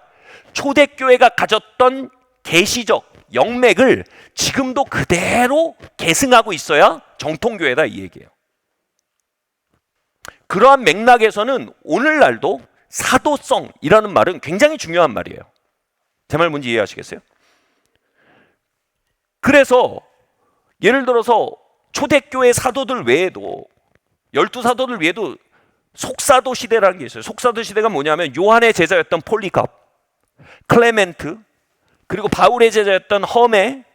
초대교회가 가졌던 계시적 영맥을 지금도 그대로 계승하고 있어야 정통교회다, 이 얘기예요. 그러한 맥락에서는 오늘날도 사도성이라는 말은 굉장히 중요한 말이에요. 제 말 뭔지 이해하시겠어요? 그래서 예를 들어서 초대교회 사도들 외에도, 12사도들 외에도 속사도 시대라는 게 있어요. 속사도 시대가 뭐냐면 요한의 제자였던 폴리갑, 클레멘트, 그리고 바울의 제자였던 허메,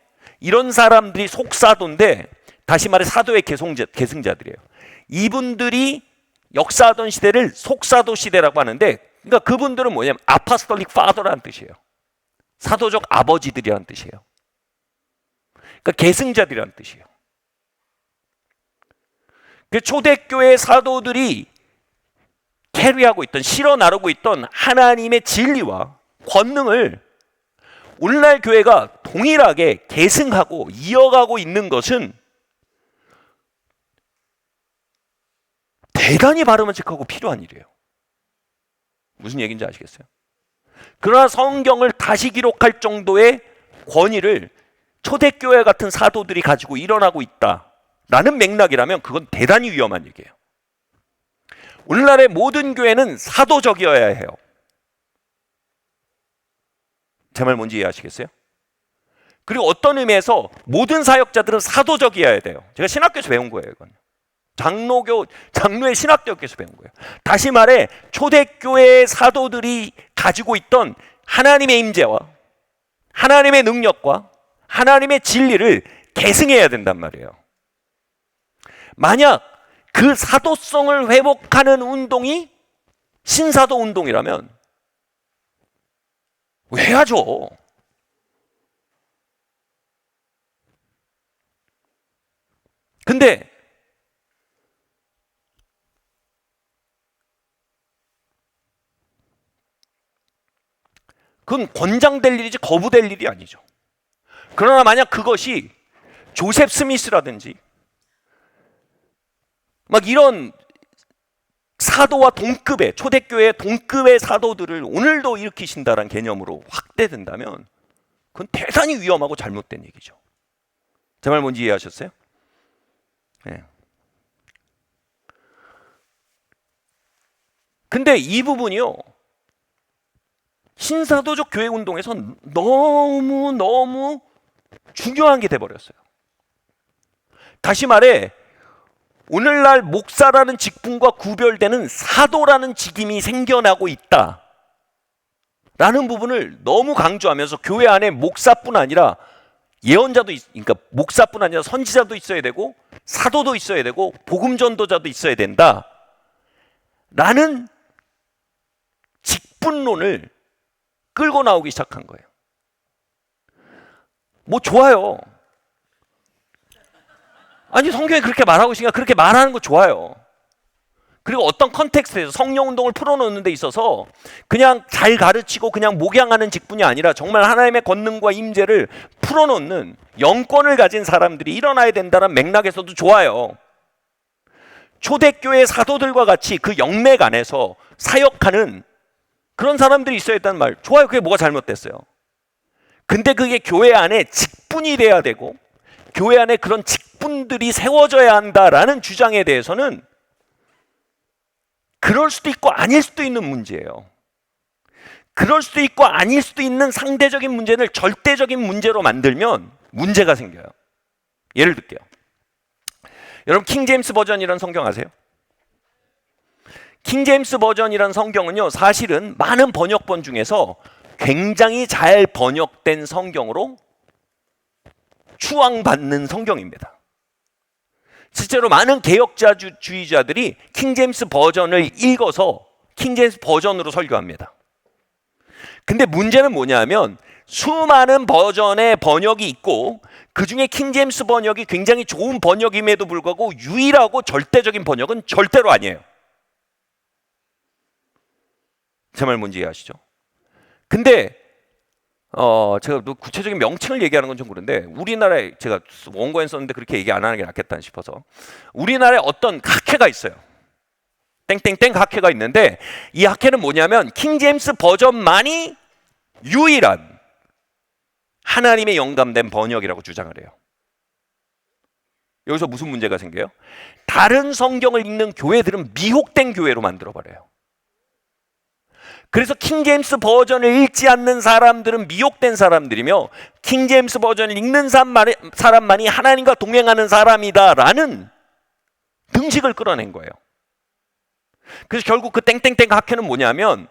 이런 사람들이 속사도인데, 다시 말해 사도의 계승자들이에요. 이분들이 역사하던 시대를 속사도 시대라고 하는데, 그러니까 그분들은 뭐냐면 아파스톨릭 파더라는 뜻이에요. 사도적 아버지들이라는 뜻이에요. 그러니까 계승자들이라는 뜻이에요. 그 초대교회 사도들이 캐리하고 있던, 실어 나르고 있던 하나님의 진리와 권능을 오늘날 교회가 동일하게 계승하고 이어가고 있는 것은 대단히 바르면직하고 필요한 일이에요. 무슨 얘기인지 아시겠어요? 그러나 성경을 다시 기록할 정도의 권위를 초대교회 같은 사도들이 가지고 일어나고 있다라는 맥락이라면 그건 대단히 위험한 얘기예요. 오늘날의 모든 교회는 사도적이어야 해요. 제 말 뭔지 이해하시겠어요? 그리고 어떤 의미에서 모든 사역자들은 사도적이어야 돼요. 제가 신학교에서 배운 거예요, 이건. 장로의 신학교에서 배운 거예요. 다시 말해, 초대교회의 사도들이 가지고 있던 하나님의 임재와 하나님의 능력과 하나님의 진리를 계승해야 된단 말이에요. 만약 그 사도성을 회복하는 운동이 신사도 운동이라면 왜 해야죠? 근데 그건 권장될 일이지 거부될 일이 아니죠. 그러나 만약 그것이 조셉 스미스라든지 막 이런 사도와 동급의 초대교회 동급의 사도들을 오늘도 일으키신다는 개념으로 확대된다면 그건 대단히 위험하고 잘못된 얘기죠. 제 말 뭔지 이해하셨어요? 네. 근데 이 부분이요, 신사도적 교회 운동에서 너무 중요한 게 돼버렸어요. 다시 말해 오늘날 목사라는 직분과 구별되는 사도라는 직임이 생겨나고 있다 라는 부분을 너무 강조하면서 교회 안에 목사뿐 아니라 예언자도 그러니까 목사뿐 아니라 선지자도 있어야 되고 사도도 있어야 되고 복음 전도자도 있어야 된다 라는 직분론을 끌고 나오기 시작한 거예요. 뭐 좋아요. 아니 성경에 그렇게 말하고 있으니까 그렇게 말하는 거 좋아요. 그리고 어떤 컨텍스트에서 성령운동을 풀어놓는 데 있어서 그냥 잘 가르치고 그냥 목양하는 직분이 아니라 정말 하나님의 권능과 임재를 풀어놓는 영권을 가진 사람들이 일어나야 된다는 맥락에서도 좋아요. 초대교회 사도들과 같이 그 영맥 안에서 사역하는 그런 사람들이 있어야 했다는 말 좋아요. 그게 뭐가 잘못됐어요? 근데 그게 교회 안에 직분이 돼야 되고 교회 안에 그런 직분들이 세워져야 한다라는 주장에 대해서는 그럴 수도 있고 아닐 수도 있는 문제예요. 그럴 수도 있고 아닐 수도 있는 상대적인 문제를 절대적인 문제로 만들면 문제가 생겨요. 예를 들게요. 여러분 킹제임스 버전이라는 성경 아세요? 킹제임스 버전이라는 성경은요, 사실은 많은 번역본 중에서 굉장히 잘 번역된 성경으로 추앙받는 성경입니다. 실제로 많은 개혁자주의자들이 킹제임스 버전을 읽어서 킹제임스 버전으로 설교합니다. 근데 문제는 뭐냐면 수많은 버전의 번역이 있고 그 중에 킹제임스 번역이 굉장히 좋은 번역임에도 불구하고 유일하고 절대적인 번역은 절대로 아니에요. 제 말 뭔지 이해하시죠? 근데 제가 구체적인 명칭을 얘기하는 건 좀 그런데 우리나라에 제가 원고에 썼는데 그렇게 얘기 안 하는 게 낫겠다 싶어서 우리나라에 어떤 학회가 있어요. 땡땡땡 학회가 있는데 이 학회는 뭐냐면 킹제임스 버전만이 유일한 하나님의 영감된 번역이라고 주장을 해요. 여기서 무슨 문제가 생겨요? 다른 성경을 읽는 교회들은 미혹된 교회로 만들어버려요. 그래서 킹제임스 버전을 읽지 않는 사람들은 미혹된 사람들이며 킹제임스 버전을 읽는 사람만이 하나님과 동행하는 사람이다라는 등식을 끌어낸 거예요. 그래서 결국 그 땡땡땡 학회는 뭐냐면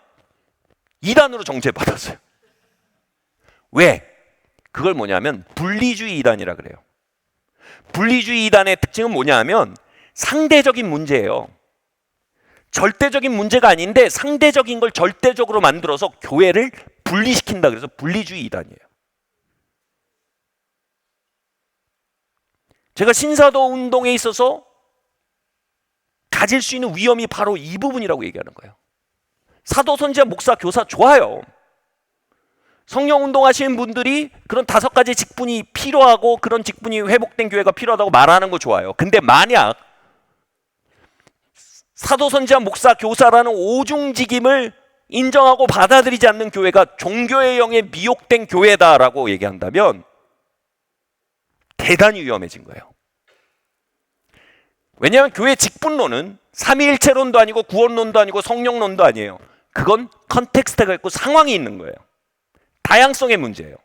이단으로 정죄받았어요. 왜? 그걸 뭐냐면 분리주의 이단이라 그래요. 분리주의 이단의 특징은 뭐냐면 상대적인 문제예요. 절대적인 문제가 아닌데 상대적인 걸 절대적으로 만들어서 교회를 분리시킨다. 그래서 분리주의 이단이에요. 제가 신사도 운동에 있어서 가질 수 있는 위험이 바로 이 부분이라고 얘기하는 거예요. 사도, 선지자, 목사, 교사 좋아요. 성령 운동하시는 분들이 그런 5가지 직분이 필요하고 그런 직분이 회복된 교회가 필요하다고 말하는 거 좋아요. 근데 만약 사도, 선지자, 목사, 교사라는 오중직임을 인정하고 받아들이지 않는 교회가 종교의 영에 미혹된 교회다라고 얘기한다면 대단히 위험해진 거예요. 왜냐하면 교회 직분론은 삼위일체론도 아니고 구원론도 아니고 성령론도 아니에요. 그건 컨텍스트가 있고 상황이 있는 거예요. 다양성의 문제예요.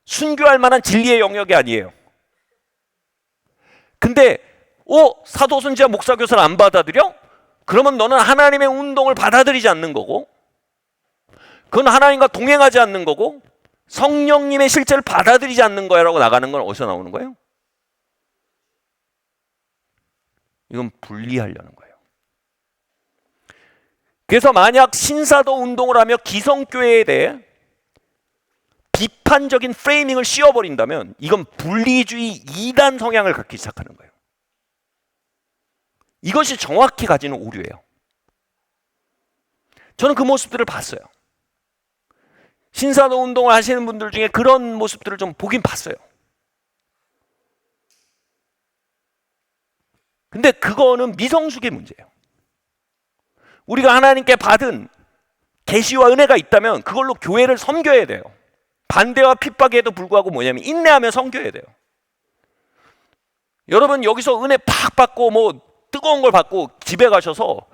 순교할 만한 진리의 영역이 아니에요. 근데 사도, 선지자, 목사, 교사를 안 받아들여? 그러면 너는 하나님의 운동을 받아들이지 않는 거고 그건 하나님과 동행하지 않는 거고 성령님의 실제를 받아들이지 않는 거야 라고 나가는 건 어디서 나오는 거예요? 이건 분리하려는 거예요. 그래서 만약 신사도 운동을 하며 기성교회에 대해 비판적인 프레이밍을 씌워버린다면 이건 분리주의 이단 성향을 갖기 시작하는 거예요. 이것이 정확히 가지는 오류예요. 저는 그 모습들을 봤어요. 신사도 운동을 하시는 분들 중에 그런 모습들을 좀 보긴 봤어요. 근데 그거는 미성숙의 문제예요. 우리가 하나님께 받은 계시와 은혜가 있다면 그걸로 교회를 섬겨야 돼요. 반대와 핍박에도 불구하고 뭐냐면 인내하며 섬겨야 돼요. 여러분 여기서 은혜 팍 받고 뭐 뜨거운 걸 받고 집에 가셔서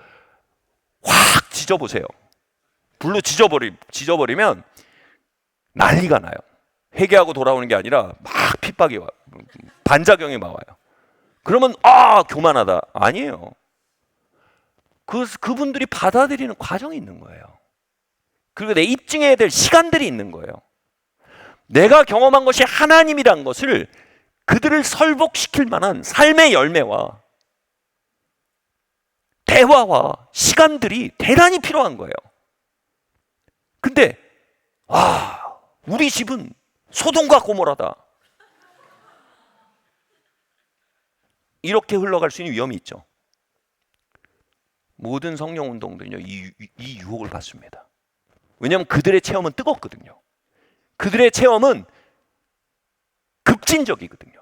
확 지져보세요. 불로 지져버리면 난리가 나요. 회개하고 돌아오는 게 아니라 막 핍박이 와요. 반작용이 막 와요. 그러면 교만하다. 아니에요. 그분들이 받아들이는 과정이 있는 거예요. 그리고 내 입증해야 될 시간들이 있는 거예요. 내가 경험한 것이 하나님이란 것을 그들을 설복시킬 만한 삶의 열매와 대화와 시간들이 대단히 필요한 거예요. 근데 우리 집은 소돔과 고모라다. 이렇게 흘러갈 수 있는 위험이 있죠. 모든 성령 운동들은요, 이 유혹을 받습니다. 왜냐하면 그들의 체험은 뜨겁거든요. 그들의 체험은 급진적이거든요.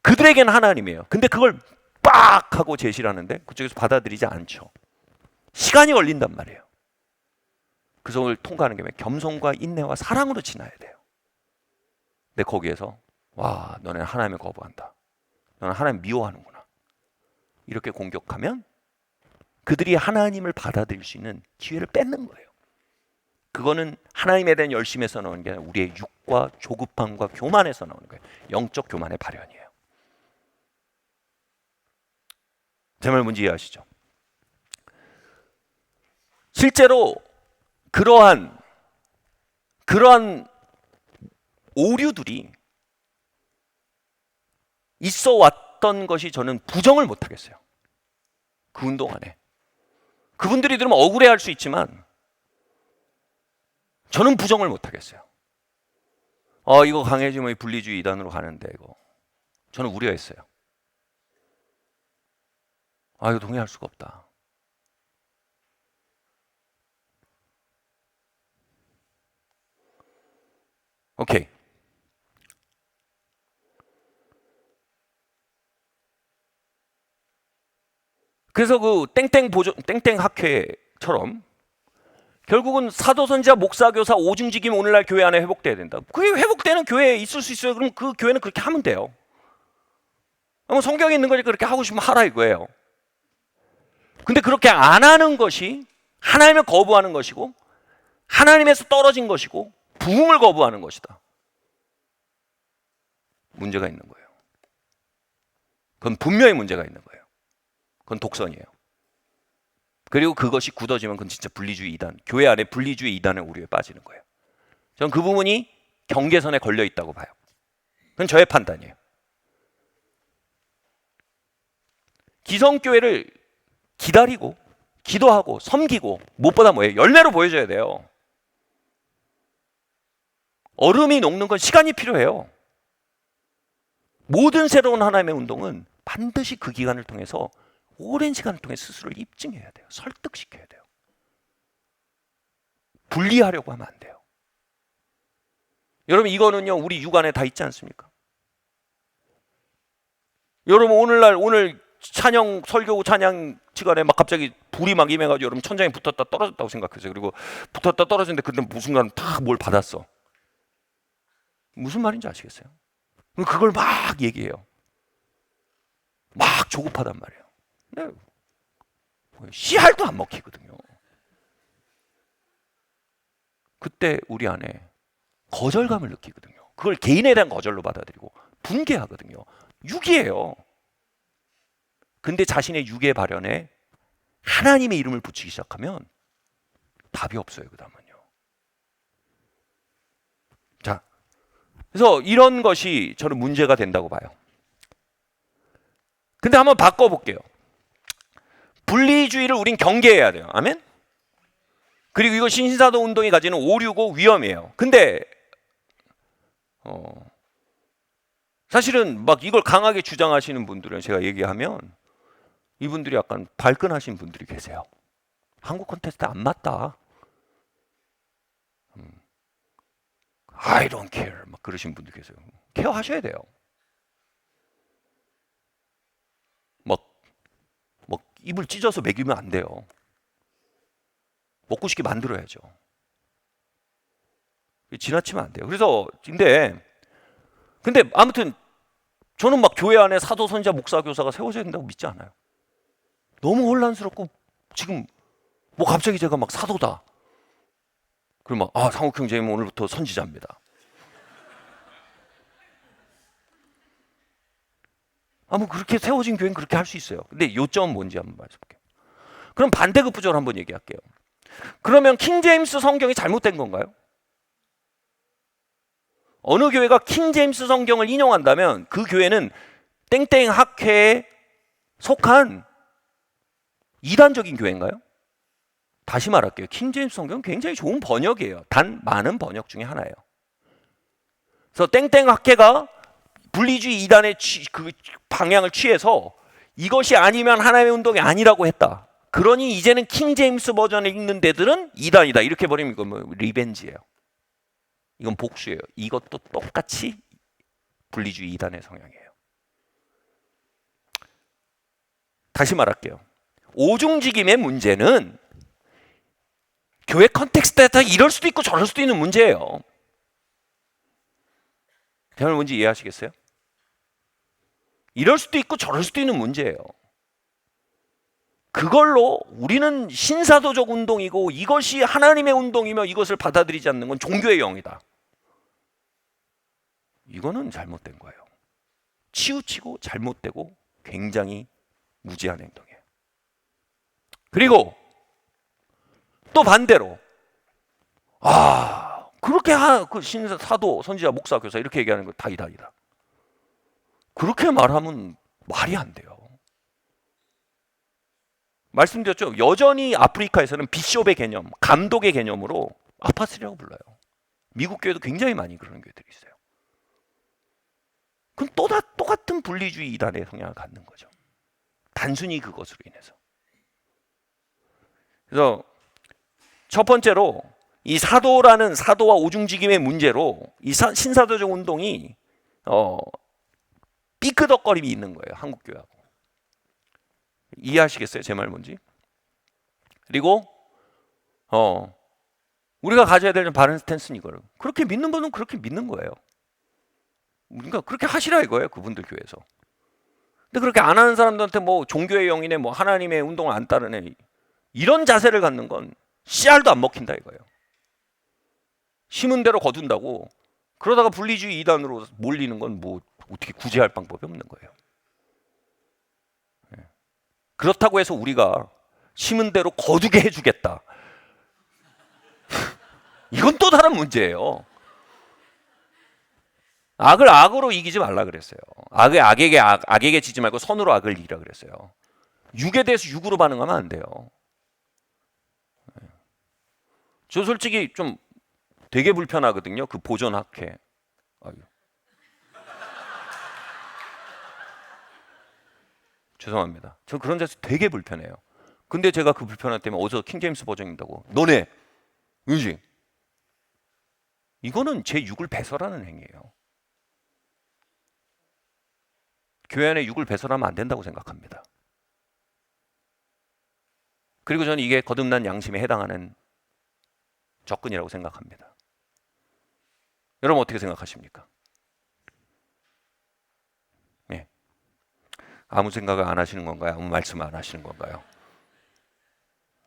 그들에게는 하나님이에요. 근데 그걸 빡 하고 제시를 하는데 그쪽에서 받아들이지 않죠. 시간이 걸린단 말이에요. 그 속을 통과하는 게 겸손과 인내와 사랑으로 지나야 돼요. 근데 거기에서 너네는 하나님을 거부한다. 너는 하나님 미워하는구나. 이렇게 공격하면 그들이 하나님을 받아들일 수 있는 기회를 뺏는 거예요. 그거는 하나님에 대한 열심에서 나오는 게 아니라 우리의 육과 조급함과 교만에서 나오는 거예요. 영적 교만의 발현이에요. 제 말 뭔지 이해하시죠? 실제로 그러한 오류들이 있어 왔던 것이 저는 부정을 못 하겠어요. 그 운동 안에. 그분들이 들으면 억울해할 수 있지만 저는 부정을 못 하겠어요. 이거 강해지면 분리주의 이단으로 가는데 이거. 저는 우려했어요. 이거 동의할 수가 없다. 오케이. 그래서 그 땡땡 학회처럼 결국은 사도 선지자 목사 교사 오중직임 오늘날 교회 안에 회복돼야 된다. 그게 회복되는 교회에 있을 수 있어요. 그럼 그 교회는 그렇게 하면 돼요. 성경에 있는 거니까 그렇게 하고 싶으면 하라 이거예요. 근데 그렇게 안 하는 것이 하나님을 거부하는 것이고 하나님에서 떨어진 것이고 부흥을 거부하는 것이다. 문제가 있는 거예요. 그건 분명히 문제가 있는 거예요. 그건 독선이에요. 그리고 그것이 굳어지면 그건 진짜 분리주의 이단, 교회 안에 분리주의 이단의 오류에 빠지는 거예요. 저는 그 부분이 경계선에 걸려 있다고 봐요. 그건 저의 판단이에요. 기성교회를 기다리고 기도하고 섬기고 무엇보다 뭐예요? 열매로 보여줘야 돼요. 얼음이 녹는 건 시간이 필요해요. 모든 새로운 하나님의 운동은 반드시 그 기간을 통해서 오랜 시간을 통해 스스로를 입증해야 돼요. 설득시켜야 돼요. 분리하려고 하면 안 돼요. 여러분 이거는요 우리 육안에 다 있지 않습니까? 여러분 오늘 찬양 설교 찬양 시간에 막 갑자기 불이 막 임해가지고 여러분 천장에 붙었다 떨어졌다고 생각하세요. 그리고 붙었다 떨어졌는데 그때 무슨 순간 다 뭘 받았어. 무슨 말인지 아시겠어요? 그걸 막 얘기해요. 막 조급하단 말이에요. 근데 씨알도 안 먹히거든요. 그때 우리 안에 거절감을 느끼거든요. 그걸 개인에 대한 거절로 받아들이고 분개하거든요. 육이에요. 근데 자신의 육의 발현에 하나님의 이름을 붙이기 시작하면 답이 없어요. 그 다음은요. 자, 그래서 이런 것이 저는 문제가 된다고 봐요. 근데 한번 바꿔볼게요. 분리주의를 우린 경계해야 돼요. 아멘? 그리고 이거 신사도 운동이 가지는 오류고 위험이에요. 근데 사실은 막 이걸 강하게 주장하시는 분들은 제가 얘기하면 이분들이 약간 발끈하신 분들이 계세요. 한국 콘테스트 안 맞다. I don't care 막 그러신 분들 계세요. 케어하셔야 돼요. 막 입을 찢어서 먹이면 안 돼요. 먹고 싶게 만들어야죠. 지나치면 안 돼요. 그래서 근데 아무튼 저는 막 교회 안에 사도, 선지자, 목사, 교사가 세워져야 된다고 믿지 않아요. 너무 혼란스럽고 지금 뭐 갑자기 제가 막 사도다. 그럼 막 상욱 형제님 오늘부터 선지자입니다. 뭐 그렇게 세워진 교회는 그렇게 할 수 있어요. 근데 요점은 뭔지 한번 말해볼게요. 그럼 반대급부적으로 한번 얘기할게요. 그러면 킹제임스 성경이 잘못된 건가요? 어느 교회가 킹제임스 성경을 인용한다면 그 교회는 땡땡 학회에 속한 이단적인 교회인가요? 다시 말할게요. 킹제임스 성경은 굉장히 좋은 번역이에요. 단 많은 번역 중에 하나예요. 그래서 땡땡 학회가 분리주의 이단의 그 방향을 취해서 이것이 아니면 하나님의 운동이 아니라고 했다. 그러니 이제는 킹제임스 버전을 읽는 데들은 이단이다. 이렇게 버리면 이건 뭐 리벤지예요. 이건 복수예요. 이것도 똑같이 분리주의 이단의 성향이에요. 다시 말할게요. 오중직임의 문제는 교회 컨텍스트에 따라 이럴 수도 있고 저럴 수도 있는 문제예요. 대화를 뭔지 이해하시겠어요? 이럴 수도 있고 저럴 수도 있는 문제예요. 그걸로 우리는 신사도적 운동이고 이것이 하나님의 운동이며 이것을 받아들이지 않는 건 종교의 영이다. 이거는 잘못된 거예요. 치우치고 잘못되고 굉장히 무지한 행동이에요. 그리고 또 반대로 그렇게 그 신사, 사도, 선지자, 목사, 교사 이렇게 얘기하는 거 다 이단이다. 그렇게 말하면 말이 안 돼요. 말씀드렸죠. 여전히 아프리카에서는 비숍의 개념, 감독의 개념으로 아파트라고 불러요. 미국 교회도 굉장히 많이 그러는 교회들이 있어요. 그럼 똑같은 분리주의 이단의 성향을 갖는 거죠. 단순히 그것으로 인해서. 그래서 첫 번째로 이 사도와 오중직임의 문제로 이 신사도적 운동이 삐끄덕거림이 있는 거예요. 한국 교회하고. 이해하시겠어요? 제 말 뭔지? 그리고 우리가 가져야 될 바른 스탠스는 이거예요. 그렇게 믿는 분은 그렇게 믿는 거예요. 그러니까 그렇게 하시라 이거예요. 그분들 교회에서. 근데 그렇게 안 하는 사람들한테 뭐 종교의 영이네 뭐 하나님의 운동을 안 따르네 이런 자세를 갖는 건 씨알도 안 먹힌다 이거예요. 심은 대로 거둔다고 그러다가 분리주의 이단으로 몰리는 건 뭐 어떻게 구제할 방법이 없는 거예요. 그렇다고 해서 우리가 심은 대로 거두게 해주겠다. 이건 또 다른 문제예요. 악을 악으로 이기지 말라 그랬어요. 악을 악에게 지지 말고 선으로 악을 이기라 그랬어요. 육에 대해서 육으로 반응하면 안 돼요. 저 솔직히 좀 되게 불편하거든요. 그 보존학회. 죄송합니다. 저 그런 데서 되게 불편해요. 근데 제가 그 불편함 때문에 어디서 킹제임스 버전인다고 너네 그지? 이거는 제 육을 배설하는 행위예요. 교회 안에 육을 배설하면 안 된다고 생각합니다. 그리고 저는 이게 거듭난 양심에 해당하는 접근이라고 생각합니다. 여러분 어떻게 생각하십니까? 네. 아무 생각을 안 하시는 건가요? 아무 말씀 안 하시는 건가요?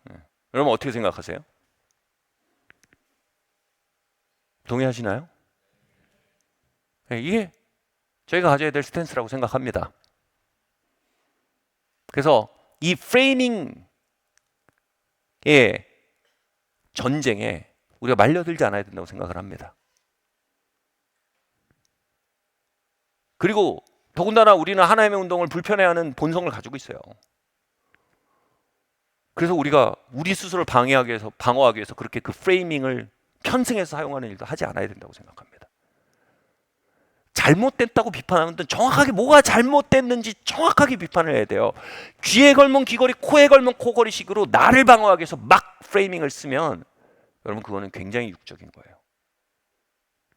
네. 여러분 어떻게 생각하세요? 동의하시나요? 네, 이게 저희가 가져야 될 스탠스라고 생각합니다. 그래서 이 프레이밍의 전쟁에 우리가 말려들지 않아야 된다고 생각을 합니다. 그리고 더군다나 우리는 하나님의 운동을 불편해하는 본성을 가지고 있어요. 그래서 우리가 우리 스스로를 방어하기 위해서 그렇게 그 프레이밍을 편승해서 사용하는 일도 하지 않아야 된다고 생각합니다. 잘못됐다고 비판하는 건 정확하게 뭐가 잘못됐는지 정확하게 비판을 해야 돼요. 귀에 걸면 귀걸이, 코에 걸면 코걸이식으로 나를 방어하기 위해서 막 프레이밍을 쓰면 여러분 그거는 굉장히 육적인 거예요.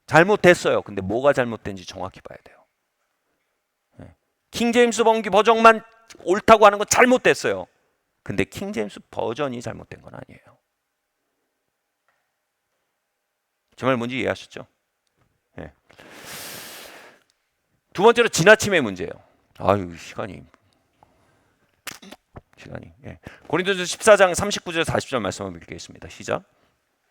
잘못됐어요. 근데 뭐가 잘못된지 정확히 봐야 돼요. 킹제임스 버전만 옳다고 하는 건 잘못됐어요. 근데 킹제임스 버전이 잘못된 건 아니에요. 제 말 뭔지 이해하셨죠? 네. 두 번째로 지나침의 문제예요. 아유 시간이. 예. 고린도전서 14장 39절 40절 말씀 한번 읽겠습니다. 시작.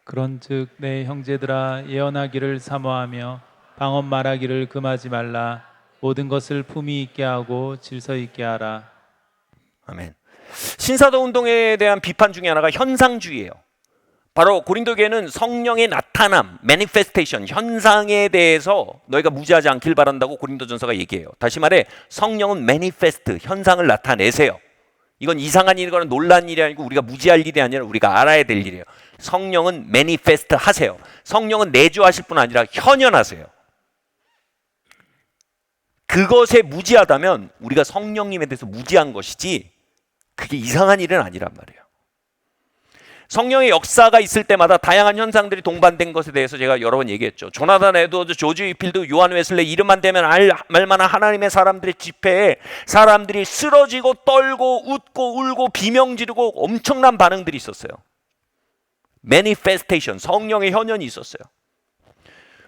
그런즉 내 형제들아 예언하기를 사모하며 방언 말하기를 금하지 말라. 모든 것을 품위 있게 하고 질서 있게 하라. 아멘. 신사도 운동에 대한 비판 중에 하나가 현상주의예요. 바로 고린도 교회는 성령의 나타남, 매니페스테이션, 현상에 대해서 너희가 무지하지 않길 바란다고 고린도전서가 얘기해요. 다시 말해 성령은 매니페스트, 현상을 나타내세요. 이건 이상한 일이거나 놀란 일이 아니고 우리가 무지할 일이 아니라 우리가 알아야 될 일이에요. 성령은 매니페스트 하세요. 성령은 내주하실 뿐 아니라 현현하세요. 그것에 무지하다면 우리가 성령님에 대해서 무지한 것이지 그게 이상한 일은 아니란 말이에요. 성령의 역사가 있을 때마다 다양한 현상들이 동반된 것에 대해서 제가 여러 번 얘기했죠. 조나단 에드워즈, 조지 위필드, 요한 웨슬레이 이름만 대면 알만한 하나님의 사람들의 집회에 사람들이 쓰러지고 떨고 웃고 울고 비명 지르고 엄청난 반응들이 있었어요. 매니페스테이션, 성령의 현현이 있었어요.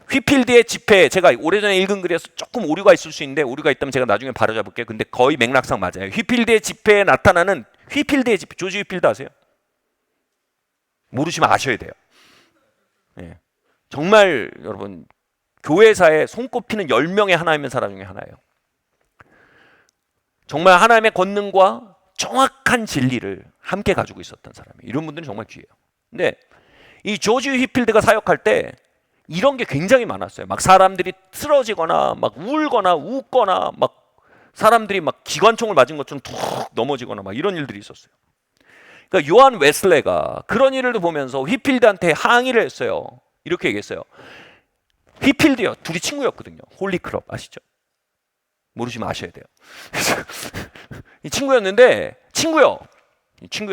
휘필드의 집회, 제가 오래전에 읽은 글에서 조금 오류가 있을 수 있는데 오류가 있다면 제가 나중에 바로잡을게요. 근데 거의 맥락상 맞아요. 휘필드의 집회에 나타나는 휘필드의 집회, 조지 휘필드 아세요? 모르시면 아셔야 돼요. 예. 정말 여러분 교회사에 손꼽히는 10명의 하나님의 사람 중에 하나예요. 정말 하나님의 권능과 정확한 진리를 함께 가지고 있었던 사람이에요. 이런 분들은 정말 귀해요. 근데 이 조지 휘필드가 사역할 때 이런 게 굉장히 많았어요. 막 사람들이 쓰러지거나 막 울거나 웃거나 막 사람들이 막 기관총을 맞은 것처럼 툭 넘어지거나 막 이런 일들이 있었어요. 그러니까 요한 웨슬레가 그런 일을 보면서 휘필드한테 항의를 했어요. 이렇게 얘기했어요. 휘필드요, 둘이 친구였거든요. 홀리클럽 아시죠? 모르시면 아셔야 돼요. 이 친구였는데 친구요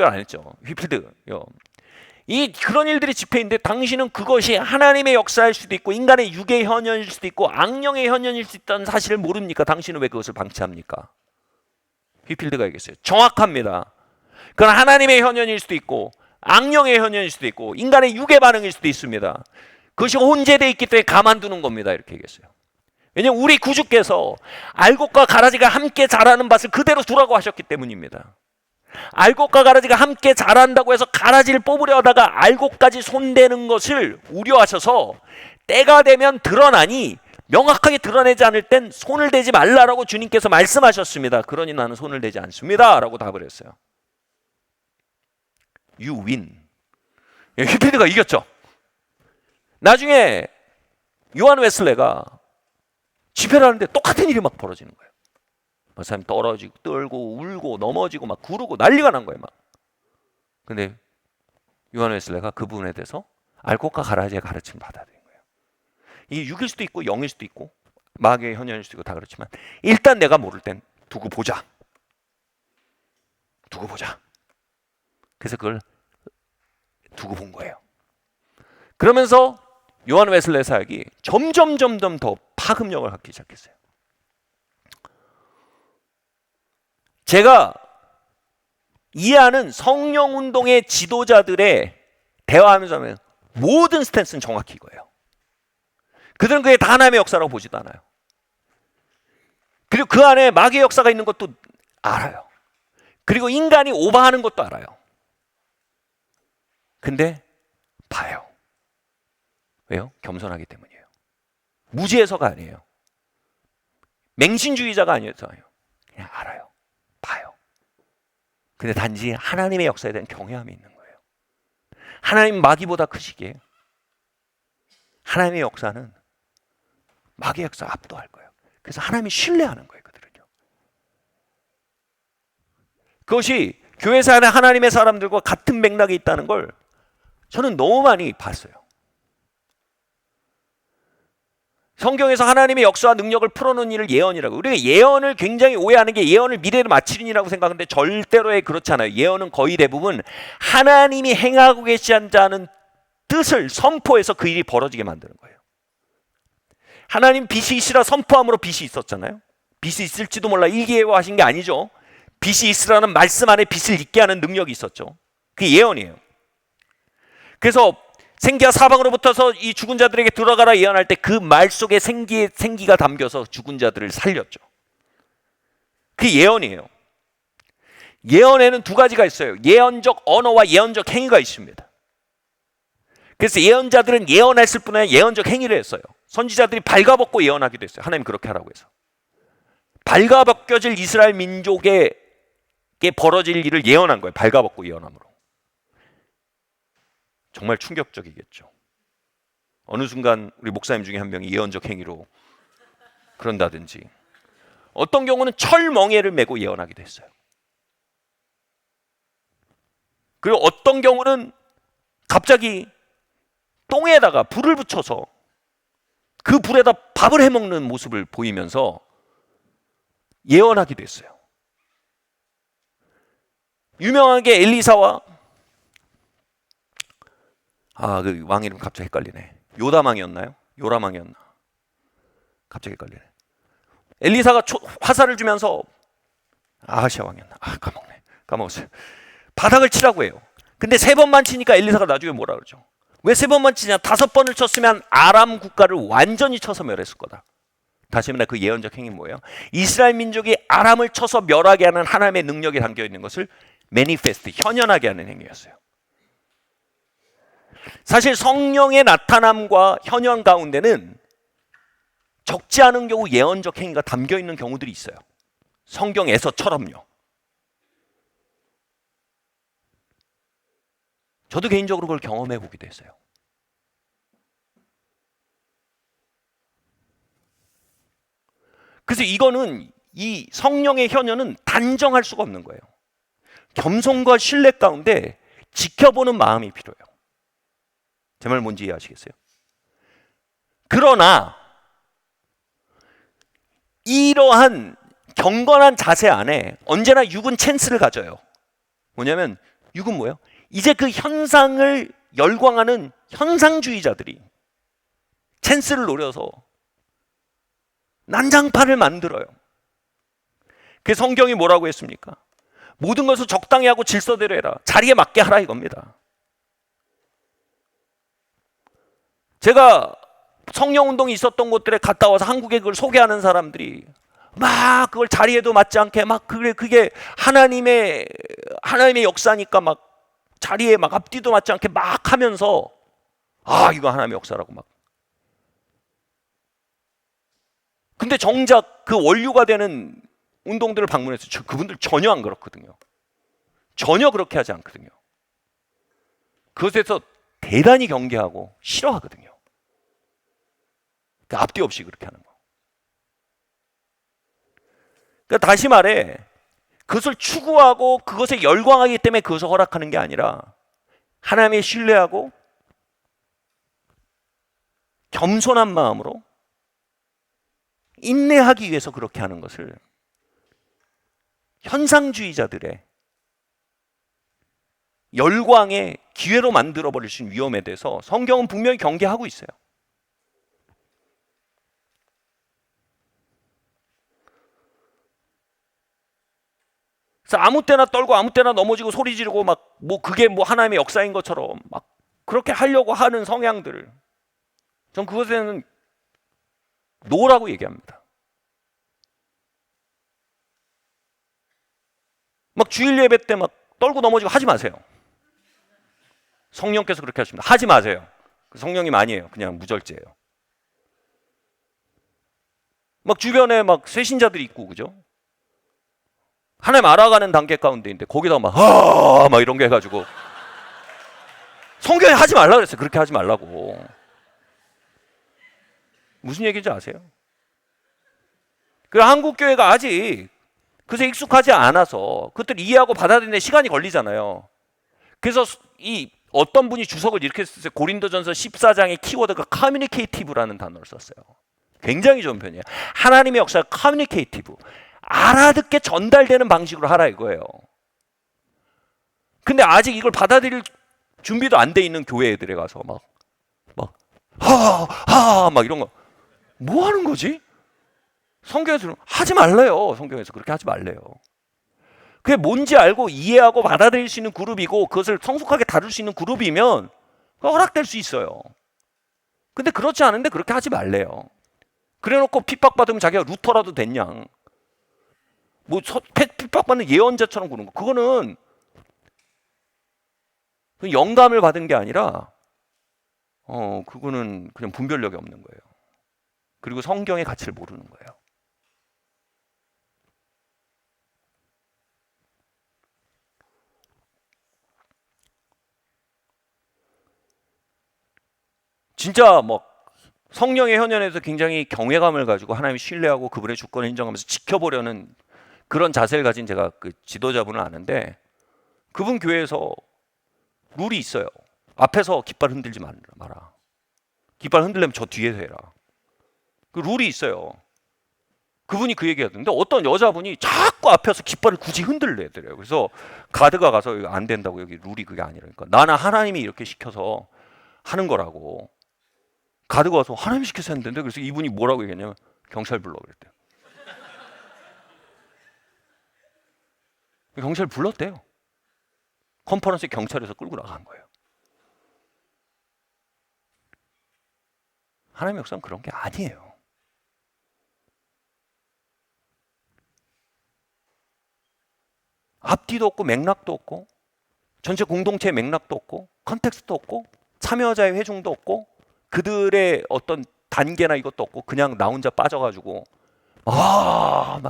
안 했죠. 휘필드요. 이 그런 일들이 집회인데 당신은 그것이 하나님의 역사일 수도 있고 인간의 육의 현현일 수도 있고 악령의 현현일 수 있다는 사실을 모릅니까? 당신은 왜 그것을 방치합니까? 휘필드가 얘기했어요. 정확합니다. 그건 하나님의 현현일 수도 있고 악령의 현현일 수도 있고 인간의 육의 반응일 수도 있습니다. 그것이 혼재되어 있기 때문에 가만두는 겁니다. 이렇게 얘기했어요. 왜냐하면 우리 구주께서 알곡과 가라지가 함께 자라는 밭을 그대로 두라고 하셨기 때문입니다. 알곡과 가라지가 함께 자란다고 해서 가라지를 뽑으려 하다가 알곡까지 손대는 것을 우려하셔서 때가 되면 드러나니 명확하게 드러내지 않을 땐 손을 대지 말라라고 주님께서 말씀하셨습니다. 그러니 나는 손을 대지 않습니다 라고 답을 했어요. You win. 휘필드가 이겼죠. 나중에 요한 웨슬레가 집회를 하는데 똑같은 일이 막 벌어지는 거예요. 막 사람이 떨어지고 떨고 울고 넘어지고 막 구르고 난리가 난 거예요. 막. 근데 요한 웨슬레가 그 부분에 대해서 알곡과 가라지의 가르침을 받아들인 거예요. 이게 6일 수도 있고 0일 수도 있고 마귀의 현현일 수도 있고 다 그렇지만 일단 내가 모를 땐 두고 보자. 그래서 그걸 두고 본 거예요. 그러면서 요한 웨슬레 사역이 점점 더 파급력을 갖기 시작했어요. 제가 이해하는 성령운동의 지도자들의 대화하면서 하면 모든 스탠스는 정확히 이거예요. 그들은 그게 다 하나님의 역사라고 보지도 않아요. 그리고 그 안에 마귀의 역사가 있는 것도 알아요. 그리고 인간이 오버하는 것도 알아요. 근데 봐요. 왜요? 겸손하기 때문이에요. 무지해서가 아니에요. 맹신주의자가 아니어서요. 그냥 알아요. 봐요. 근데 단지 하나님의 역사에 대한 경외함이 있는 거예요. 하나님 마귀보다 크시기에 하나님의 역사는 마귀의 역사 압도할 거예요. 그래서 하나님이 신뢰하는 거예요. 그들은요. 그것이 교회 안에 하나님의 사람들과 같은 맥락에 있다는 걸 저는 너무 많이 봤어요. 성경에서 하나님의 역사와 능력을 풀어놓은 일을 예언이라고. 우리가 예언을 굉장히 오해하는 게 예언을 미래로 맞추리라고 생각하는데 절대로 그렇지 않아요. 예언은 거의 대부분 하나님이 행하고 계시다는 뜻을 선포해서 그 일이 벌어지게 만드는 거예요. 하나님 빛이 있으라 선포함으로 빛이 있었잖아요. 빛이 있을지도 몰라 일기예보하신 게 아니죠. 빛이 있으라는 말씀 안에 빛을 있게 하는 능력이 있었죠. 그게 예언이에요. 그래서 생기가 사방으로부터서 이 죽은 자들에게 들어가라 예언할 때 그 말 속에 생기가 담겨서 죽은 자들을 살렸죠. 그게 예언이에요. 예언에는 두 가지가 있어요. 예언적 언어와 예언적 행위가 있습니다. 그래서 예언자들은 예언했을 뿐 아니라 예언적 행위를 했어요. 선지자들이 발가벗고 예언하기도 했어요. 하나님 그렇게 하라고 해서. 발가벗겨질 이스라엘 민족에게 벌어질 일을 예언한 거예요. 발가벗고 예언함으로. 정말 충격적이겠죠. 어느 순간 우리 목사님 중에 한 명이 예언적 행위로 그런다든지, 어떤 경우는 철멍에를 메고 예언하기도 했어요. 그리고 어떤 경우는 갑자기 똥에다가 불을 붙여서 그 불에다 밥을 해먹는 모습을 보이면서 예언하기도 했어요. 유명한 게 엘리사와 그 왕 이름 갑자기 헷갈리네. 요담왕이었나요? 요람왕이었나? 갑자기 헷갈리네. 엘리사가 화살을 주면서 아하시아 왕이었나? 까먹었어요. 바닥을 치라고 해요. 근데 3번만 치니까 엘리사가 나중에 뭐라 그러죠? 왜 3번만 치냐? 5번을 쳤으면 아람 국가를 완전히 쳐서 멸했을 거다. 다시 말해 그 예언적 행위 뭐예요? 이스라엘 민족이 아람을 쳐서 멸하게 하는 하나님의 능력이 담겨 있는 것을 매니페스트, 현현하게 하는 행위였어요. 사실 성령의 나타남과 현현 가운데는 적지 않은 경우 예언적 행위가 담겨 있는 경우들이 있어요. 성경에서처럼요. 저도 개인적으로 그걸 경험해 보기도 했어요. 그래서 이거는 이 성령의 현현은 단정할 수가 없는 거예요. 겸손과 신뢰 가운데 지켜보는 마음이 필요해요. 제 말 뭔지 이해하시겠어요? 그러나 이러한 경건한 자세 안에 언제나 육은 찬스를 가져요. 뭐냐면 육은 뭐예요? 이제 그 현상을 열광하는 현상주의자들이 찬스를 노려서 난장판을 만들어요. 그 성경이 뭐라고 했습니까? 모든 것을 적당히 하고 질서대로 해라. 자리에 맞게 하라 이겁니다. 제가 성령운동이 있었던 곳들에 갔다 와서 한국에 그걸 소개하는 사람들이 막 그걸 자리에도 맞지 않게 막 그게 하나님의 역사니까 막 자리에 막 앞뒤도 맞지 않게 막 하면서 이거 하나님의 역사라고 막. 근데 정작 그 원류가 되는 운동들을 방문해서 그분들 전혀 안 그렇거든요. 전혀 그렇게 하지 않거든요. 그것에서 대단히 경계하고 싫어하거든요. 그러니까 앞뒤 없이 그렇게 하는 거. 그러니까 다시 말해 그것을 추구하고 그것에 열광하기 때문에 그것을 허락하는 게 아니라 하나님의 신뢰하고 겸손한 마음으로 인내하기 위해서 그렇게 하는 것을 현상주의자들의 열광의 기회로 만들어버릴 수 있는 위험에 대해서 성경은 분명히 경계하고 있어요. 그래서 아무 때나 떨고 아무 때나 넘어지고 소리 지르고 막 그게 하나님의 역사인 것처럼 막 그렇게 하려고 하는 성향들, 전 그것에는 노라고 얘기합니다. 막 주일 예배 때 막 떨고 넘어지고 하지 마세요. 성령께서 그렇게 하십니다. 하지 마세요. 성령님 아니에요. 그냥 무절제예요. 막 주변에 막 쇄신자들이 있고 그죠? 하나님 알아가는 단계 가운데인데 거기다가 막 이런 게 해가지고 성경에 하지 말라 그랬어요. 그렇게 하지 말라고. 무슨 얘기인지 아세요? 그 한국 교회가 아직 그래서 익숙하지 않아서 그것들 이해하고 받아들이는데 시간이 걸리잖아요. 그래서 이 어떤 분이 주석을 이렇게 썼어요. 고린도전서 14장의 키워드가 커뮤니케이티브라는 단어를 썼어요. 굉장히 좋은 편이에요. 하나님의 역사가 커뮤니케이티브, 알아듣게 전달되는 방식으로 하라 이거예요. 근데 아직 이걸 받아들일 준비도 안 돼 있는 교회 애들에 가서 막 이런 거 뭐 하는 거지? 성경에서 하지 말래요. 성경에서 그렇게 하지 말래요. 그게 뭔지 알고 이해하고 받아들일 수 있는 그룹이고 그것을 성숙하게 다룰 수 있는 그룹이면 허락될 수 있어요. 근데 그렇지 않은데 그렇게 하지 말래요. 그래놓고 핍박받으면 자기가 루터라도 됐냐. 뭐 핍박받는 예언자처럼 구는 거. 그거는 영감을 받은 게 아니라 그거는 그냥 분별력이 없는 거예요. 그리고 성경의 가치를 모르는 거예요. 진짜 뭐 성령의 현현에서 굉장히 경외감을 가지고 하나님 신뢰하고 그분의 주권을 인정하면서 지켜보려는 그런 자세를 가진 제가 그 지도자분을 아는데 그분 교회에서 룰이 있어요. 앞에서 깃발 흔들지 마라. 깃발 흔들려면 저 뒤에서 해라. 그 룰이 있어요. 그분이 그 얘기하던데 어떤 여자분이 자꾸 앞에서 깃발을 굳이 흔들래더래요. 그래서 가드가 가서 이거 안 된다고, 여기 룰이 그게 아니라니까. 나는 하나님이 이렇게 시켜서 하는 거라고. 가드가 와서 하나님이 시켜서 했는데, 그래서 이분이 뭐라고 얘기했냐면 경찰 불러 그랬대요. 경찰 불렀대요. 컨퍼런스에 경찰에서 끌고 나간 거예요. 하나님의 역사는 그런 게 아니에요. 앞뒤도 없고 맥락도 없고 전체 공동체의 맥락도 없고 컨텍스트도 없고 참여자의 회중도 없고 그들의 어떤 단계나 이것도 없고 그냥 나 혼자 빠져가지고 막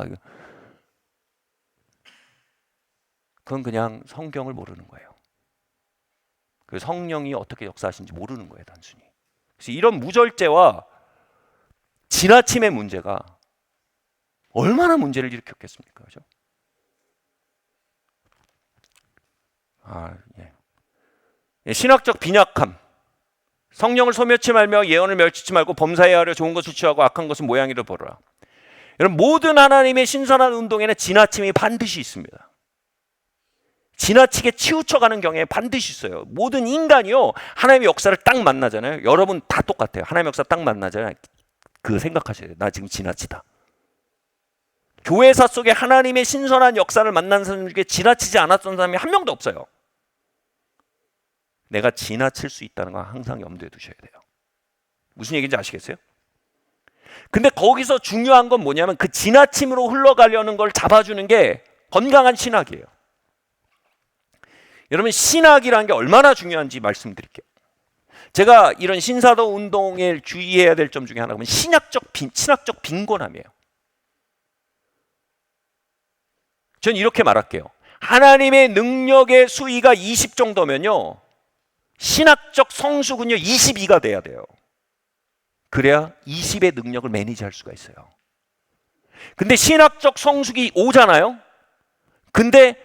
그건 그냥 성경을 모르는 거예요. 그 성령이 어떻게 역사하시는지 모르는 거예요, 단순히. 그래서 이런 무절제와 지나침의 문제가 얼마나 문제를 일으켰겠습니까, 그죠? 신학적 빈약함. 성령을 소멸치 말며 예언을 멸치지 말고 범사에 하려 좋은 것을 취하고 악한 것은 모양이로 보라. 여러분, 모든 하나님의 신선한 운동에는 지나침이 반드시 있습니다. 지나치게 치우쳐가는 경향이 반드시 있어요. 모든 인간이요, 하나님의 역사를 딱 만나잖아요. 여러분 다 똑같아요. 하나님의 역사 딱 만나잖아요. 그 생각하셔야 돼요. 나 지금 지나치다. 교회사 속에 하나님의 신선한 역사를 만난 사람 중에 지나치지 않았던 사람이 한 명도 없어요. 내가 지나칠 수 있다는 건 항상 염두에 두셔야 돼요. 무슨 얘기인지 아시겠어요? 근데 거기서 중요한 건 뭐냐면 그 지나침으로 흘러가려는 걸 잡아주는 게 건강한 신학이에요. 여러분, 신학이라는 게 얼마나 중요한지 말씀드릴게요. 제가 이런 신사도 운동에 주의해야 될 점 중에 하나가 신학적 빈곤함이에요. 전 이렇게 말할게요. 하나님의 능력의 수위가 20 정도면요, 신학적 성숙은요 22가 돼야 돼요. 그래야 20의 능력을 매니지할 수가 있어요. 근데 신학적 성숙이 5잖아요. 근데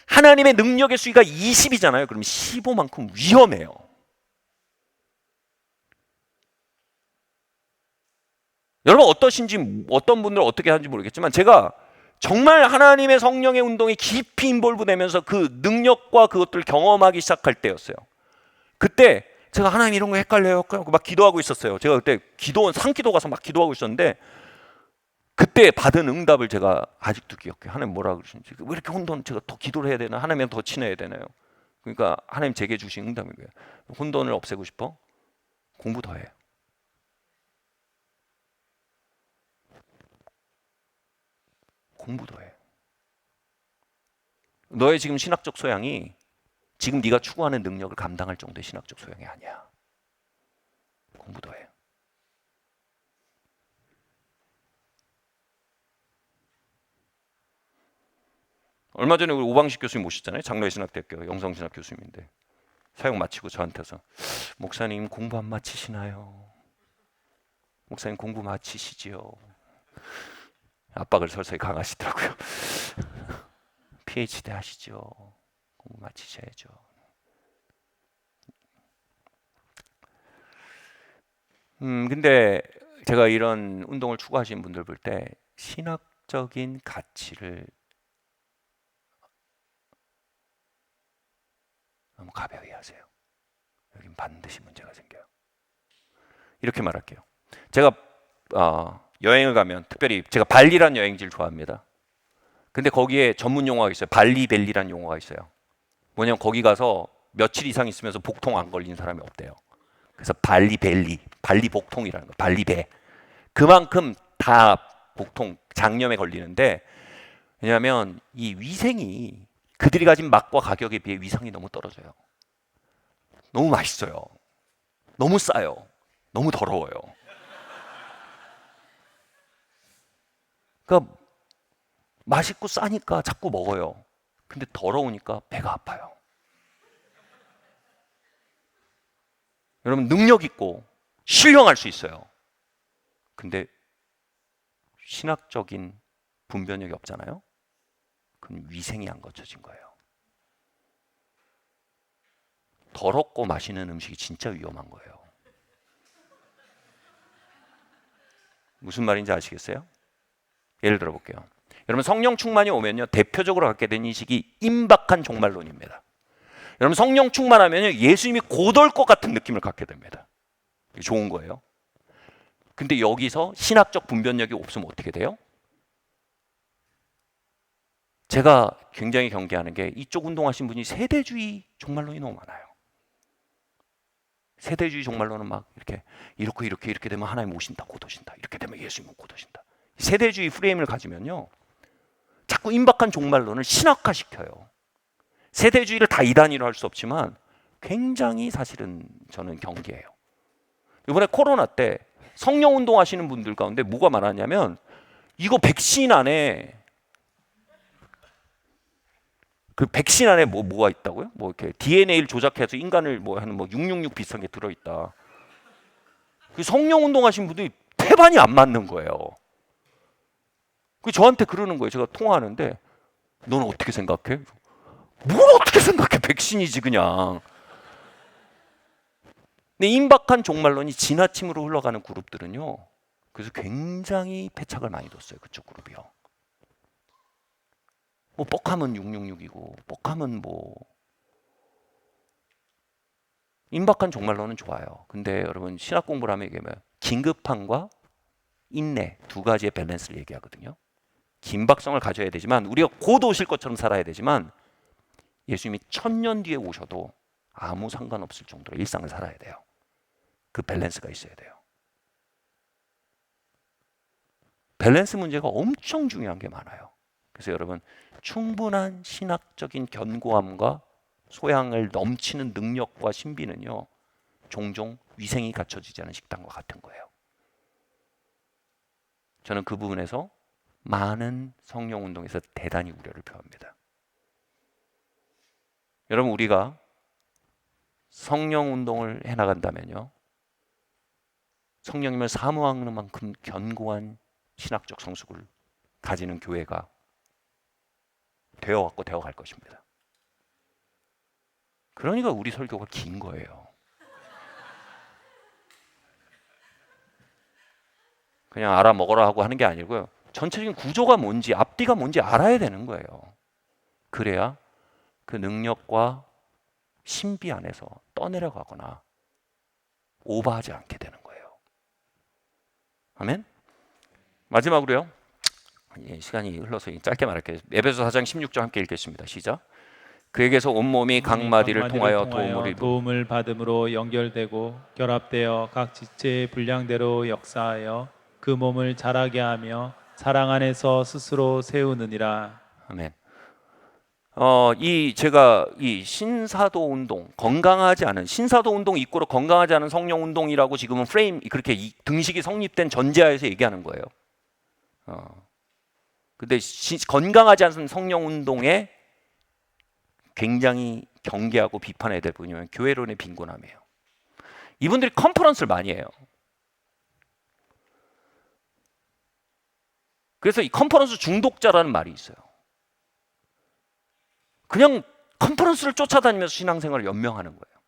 하나님의 능력의 수위가 20이잖아요. 그럼 15만큼 위험해요. 여러분 어떠신지, 어떤 분들은 어떻게 하는지 모르겠지만 제가 정말 하나님의 성령의 운동에 깊이 인볼브되면서 그 능력과 그것들을 경험하기 시작할 때였어요. 그때 제가 하나님 이런 거 헷갈려요 막 기도하고 있었어요. 제가 그때 상기도 가서 막 기도하고 있었는데 그때 받은 응답을 제가 아직도 기억해요. 하나님 뭐라 그러시는지. 왜 이렇게 혼돈, 제가 더 기도를 해야 되나? 하나님이랑 더 친해야 되나요? 그러니까 하나님 제게 주신 응답인 거예요. 혼돈을 없애고 싶어? 공부 더 해. 공부 더 해. 너의 지금 신학적 소양이 지금 네가 추구하는 능력을 감당할 정도의 신학적 소양이 아니야. 공부 더 해. 얼마 전에 우리 오방식 교수님 모셨잖아요. 장로의 신학대학교 영성신학 교수님인데 사역 마치고 저한테서 목사님 공부 안 마치시나요? 목사님 공부 마치시지요? 압박을 서서히 강하시더라고요. PhD 하시죠. 공부 마치셔야죠. 근데 제가 이런 운동을 추구하시는 분들 볼 때 신학적인 가치를 너무 가벼이 하세요. 여긴 반드시 문제가 생겨요. 이렇게 말할게요. 제가 여행을 가면 특별히 제가 발리란 여행지를 좋아합니다. 근데 거기에 전문 용어가 있어요. 발리벨리란 용어가 있어요. 뭐냐면 거기 가서 며칠 이상 있으면서 복통 안 걸리는 사람이 없대요. 그래서 발리벨리, 발리복통이라는 거, 발리배. 그만큼 다 복통, 장염에 걸리는데 왜냐하면 이 위생이 그들이 가진 맛과 가격에 비해 위상이 너무 떨어져요. 너무 맛있어요. 너무 싸요. 너무 더러워요. 그러니까 맛있고 싸니까 자꾸 먹어요. 근데 더러우니까 배가 아파요. 여러분 능력 있고 신령할 수 있어요. 근데 신학적인 분별력이 없잖아요. 그건 위생이 안 거쳐진 거예요. 더럽고 마시는 음식이 진짜 위험한 거예요. 무슨 말인지 아시겠어요? 예를 들어 볼게요. 여러분 성령 충만이 오면요 대표적으로 갖게 된 인식이 임박한 종말론입니다. 여러분 성령 충만하면요 예수님이 곧 올 것 같은 느낌을 갖게 됩니다. 이게 좋은 거예요. 근데 여기서 신학적 분별력이 없으면 어떻게 돼요? 제가 굉장히 경계하는 게 이쪽 운동하신 분이 세대주의 종말론이 너무 많아요. 세대주의 종말론은 막 이렇게 되면 하나님 오신다, 곧 오신다. 이렇게 되면 예수님은 곧 오신다. 세대주의 프레임을 가지면요 자꾸 임박한 종말론을 신학화시켜요. 세대주의를 다 이단위로 할 수 없지만 굉장히 사실은 저는 경계해요. 이번에 코로나 때 성령 운동하시는 분들 가운데 뭐가 많았냐면 이거 백신 안에 그 백신 안에 뭐가 있다고요? 뭐 이렇게 DNA를 조작해서 인간을 뭐 하는 뭐 666 비슷한 게 들어있다. 그 성령 운동하신 분들이 태반이 안 맞는 거예요. 그 저한테 그러는 거예요. 제가 통화하는데 너는 어떻게 생각해? 뭘 어떻게 생각해? 백신이지 그냥. 근데 임박한 종말론이 지나침으로 흘러가는 그룹들은요. 그래서 굉장히 패착을 많이 뒀어요. 그쪽 그룹이요. 뭐 뻑하면 666이고 뻑하면 뭐 임박한 종말론은 좋아요. 근데 여러분 신학 공부를 하면 이게 뭐예요? 긴급함과 인내 두 가지의 밸런스를 얘기하거든요. 긴박성을 가져야 되지만 우리가 곧 오실 것처럼 살아야 되지만 예수님이 1000년 뒤에 오셔도 아무 상관없을 정도로 일상을 살아야 돼요. 그 밸런스가 있어야 돼요. 밸런스 문제가 엄청 중요한 게 많아요. 그래서 여러분 충분한 신학적인 견고함과 소양을 넘치는 능력과 신비는요 종종 위생이 갖춰지지 않은 식당과 같은 거예요. 저는 그 부분에서 많은 성령 운동에서 대단히 우려를 표합니다. 여러분 우리가 성령 운동을 해나간다면요 성령님을 사모하는 만큼 견고한 신학적 성숙을 가지는 교회가 되어왔고 되어갈 것입니다. 그러니까 우리 설교가 긴 거예요. 그냥 알아먹어라 하고 하는 게 아니고요. 전체적인 구조가 뭔지 앞뒤가 뭔지 알아야 되는 거예요. 그래야 그 능력과 신비 안에서 떠내려가거나 오버하지 않게 되는 거예요. 아멘? 마지막으로요. 시간이 흘러서 짧게 말할게요. 에베소 4장 16절 함께 읽겠습니다. 시작. 그에게서 온몸이 각 마디를 통하여 도움을 받음으로 연결되고 결합되어 각 지체의 분량대로 역사하여 그 몸을 자라게 하며 사랑 안에서 스스로 세우느니라. 아멘. 제가 이 신사도 운동, 건강하지 않은 신사도 운동 이꼬르 건강하지 않은 성령 운동이라고 지금은 프레임 그렇게 등식이 성립된 전제하에서 얘기하는 거예요. 근데 건강하지 않은 성령 운동에 굉장히 경계하고 비판해야 될 부분이면 교회론의 빈곤함이에요. 이분들이 컨퍼런스를 많이 해요. 그래서 이 컨퍼런스 중독자라는 말이 있어요. 그냥 컨퍼런스를 쫓아다니면서 신앙생활을 연명하는 거예요.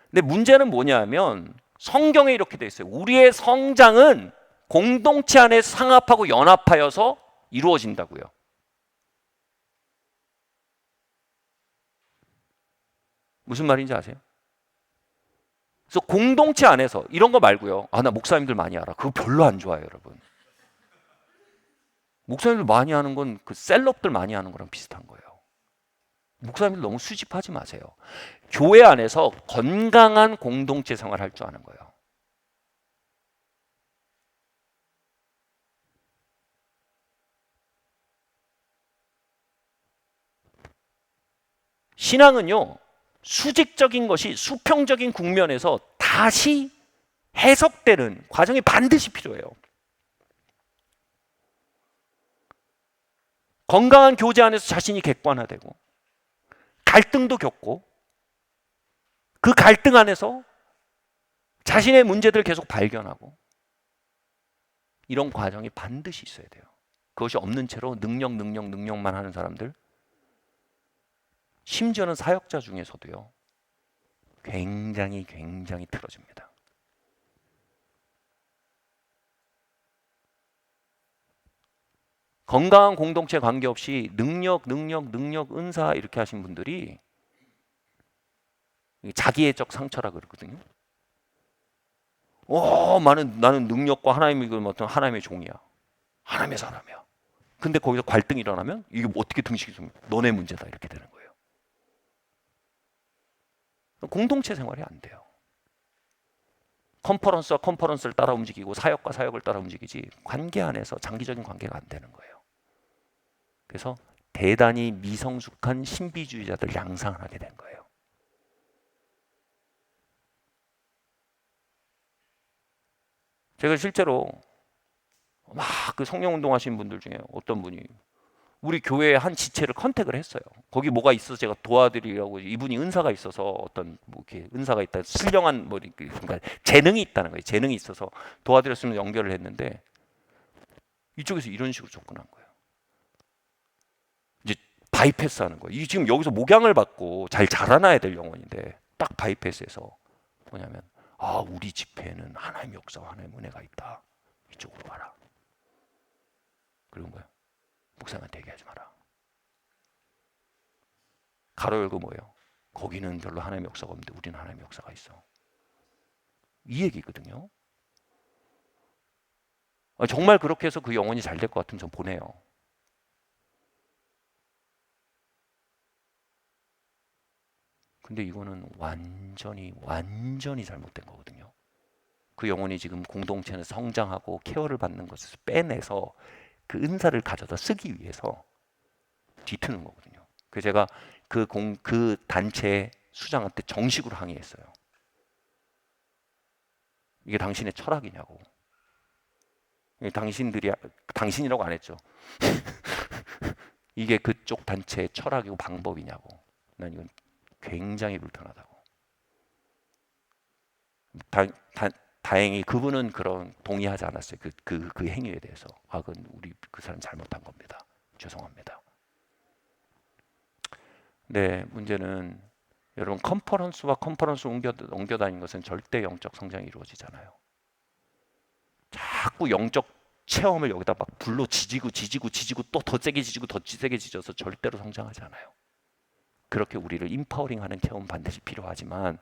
근데 문제는 뭐냐면 성경에 이렇게 돼 있어요. 우리의 성장은 공동체 안에 상합하고 연합하여서 이루어진다고요. 무슨 말인지 아세요? 그래서 공동체 안에서 이런 거 말고요. 나 목사님들 많이 알아. 그거 별로 안 좋아해요, 여러분. 목사님들 많이 하는 건 그 셀럽들 많이 하는 거랑 비슷한 거예요. 목사님들 너무 수집하지 마세요. 교회 안에서 건강한 공동체 생활 할 줄 아는 거예요. 신앙은요, 수직적인 것이 수평적인 국면에서 다시 해석되는 과정이 반드시 필요해요. 건강한 교제 안에서 자신이 객관화되고 갈등도 겪고 그 갈등 안에서 자신의 문제들을 계속 발견하고 이런 과정이 반드시 있어야 돼요. 그것이 없는 채로 능력만 하는 사람들, 심지어는 사역자 중에서도요, 굉장히 틀어집니다. 건강한 공동체 관계없이 능력, 은사 이렇게 하신 분들이 자기애적 상처라 그러거든요. 나는 능력과 하나님이 어떤 하나님의 종이야. 하나님의 사람이야. 근데 거기서 갈등이 일어나면 이게 어떻게 등식이 좀 너네 문제다 이렇게 되는 거예요. 공동체 생활이 안 돼요. 컨퍼런스와 컨퍼런스를 따라 움직이고 사역과 사역을 따라 움직이지 관계 안에서 장기적인 관계가 안 되는 거예요. 그래서 대단히 미성숙한 신비주의자들 양상을 하게 된 거예요. 제가 실제로 막 그 성령운동 하시는 분들 중에 어떤 분이 우리 교회의 한 지체를 컨택을 했어요. 거기 뭐가 있어서 제가 도와드리려고, 이분이 은사가 있어서 어떤 뭐 이렇게 은사가 있다, 신령한 뭐 그러니까 재능이 있다는 거예요. 재능이 있어서 도와드렸으면 연결을 했는데 이쪽에서 이런 식으로 접근한 거예요. 이제 바이패스하는 거예요. 이 지금 여기서 목양을 받고 잘 자라나야 될 영혼인데 딱 바이패스해서 뭐냐면 우리 집회에는 하나님의 역사와 하나님의 은혜가 있다. 이쪽으로 와라. 그런 거예요. 목사님한테 얘기하지 마라. 가로 열고 뭐예요? 거기는 별로 하나님의 역사가 없는데 우리는 하나님의 역사가 있어. 이 얘기거든요. 정말 그렇게 해서 그 영혼이 잘 될 것 같으면 전 보내요. 근데 이거는 완전히 잘못된 거거든요. 그 영혼이 지금 공동체는 성장하고 케어를 받는 것을 빼내서 그 은사를 가져다 쓰기 위해서 뒤트는 거거든요. 그래서 제가 그 단체 수장한테 정식으로 항의했어요. 이게 당신의 철학이냐고. 당신이라고 안 했죠. 이게 그쪽 단체의 철학이고 방법이냐고. 난 이건 굉장히 불편하다고. 다행히 그분은 그런 동의하지 않았어요. 그 행위에 대해서. 그건 우리 그 사람 잘못한 겁니다. 죄송합니다. 네, 문제는 여러분 컨퍼런스와 컨퍼런스 옮겨 다니는 것은 절대 영적 성장이 이루어지잖아요. 자꾸 영적 체험을 여기다 막 불로 지지고 또 더 세게 지지고 더 세게 지져서 절대로 성장하지 않아요. 그렇게 우리를 임파워링하는 체험은 반드시 필요하지만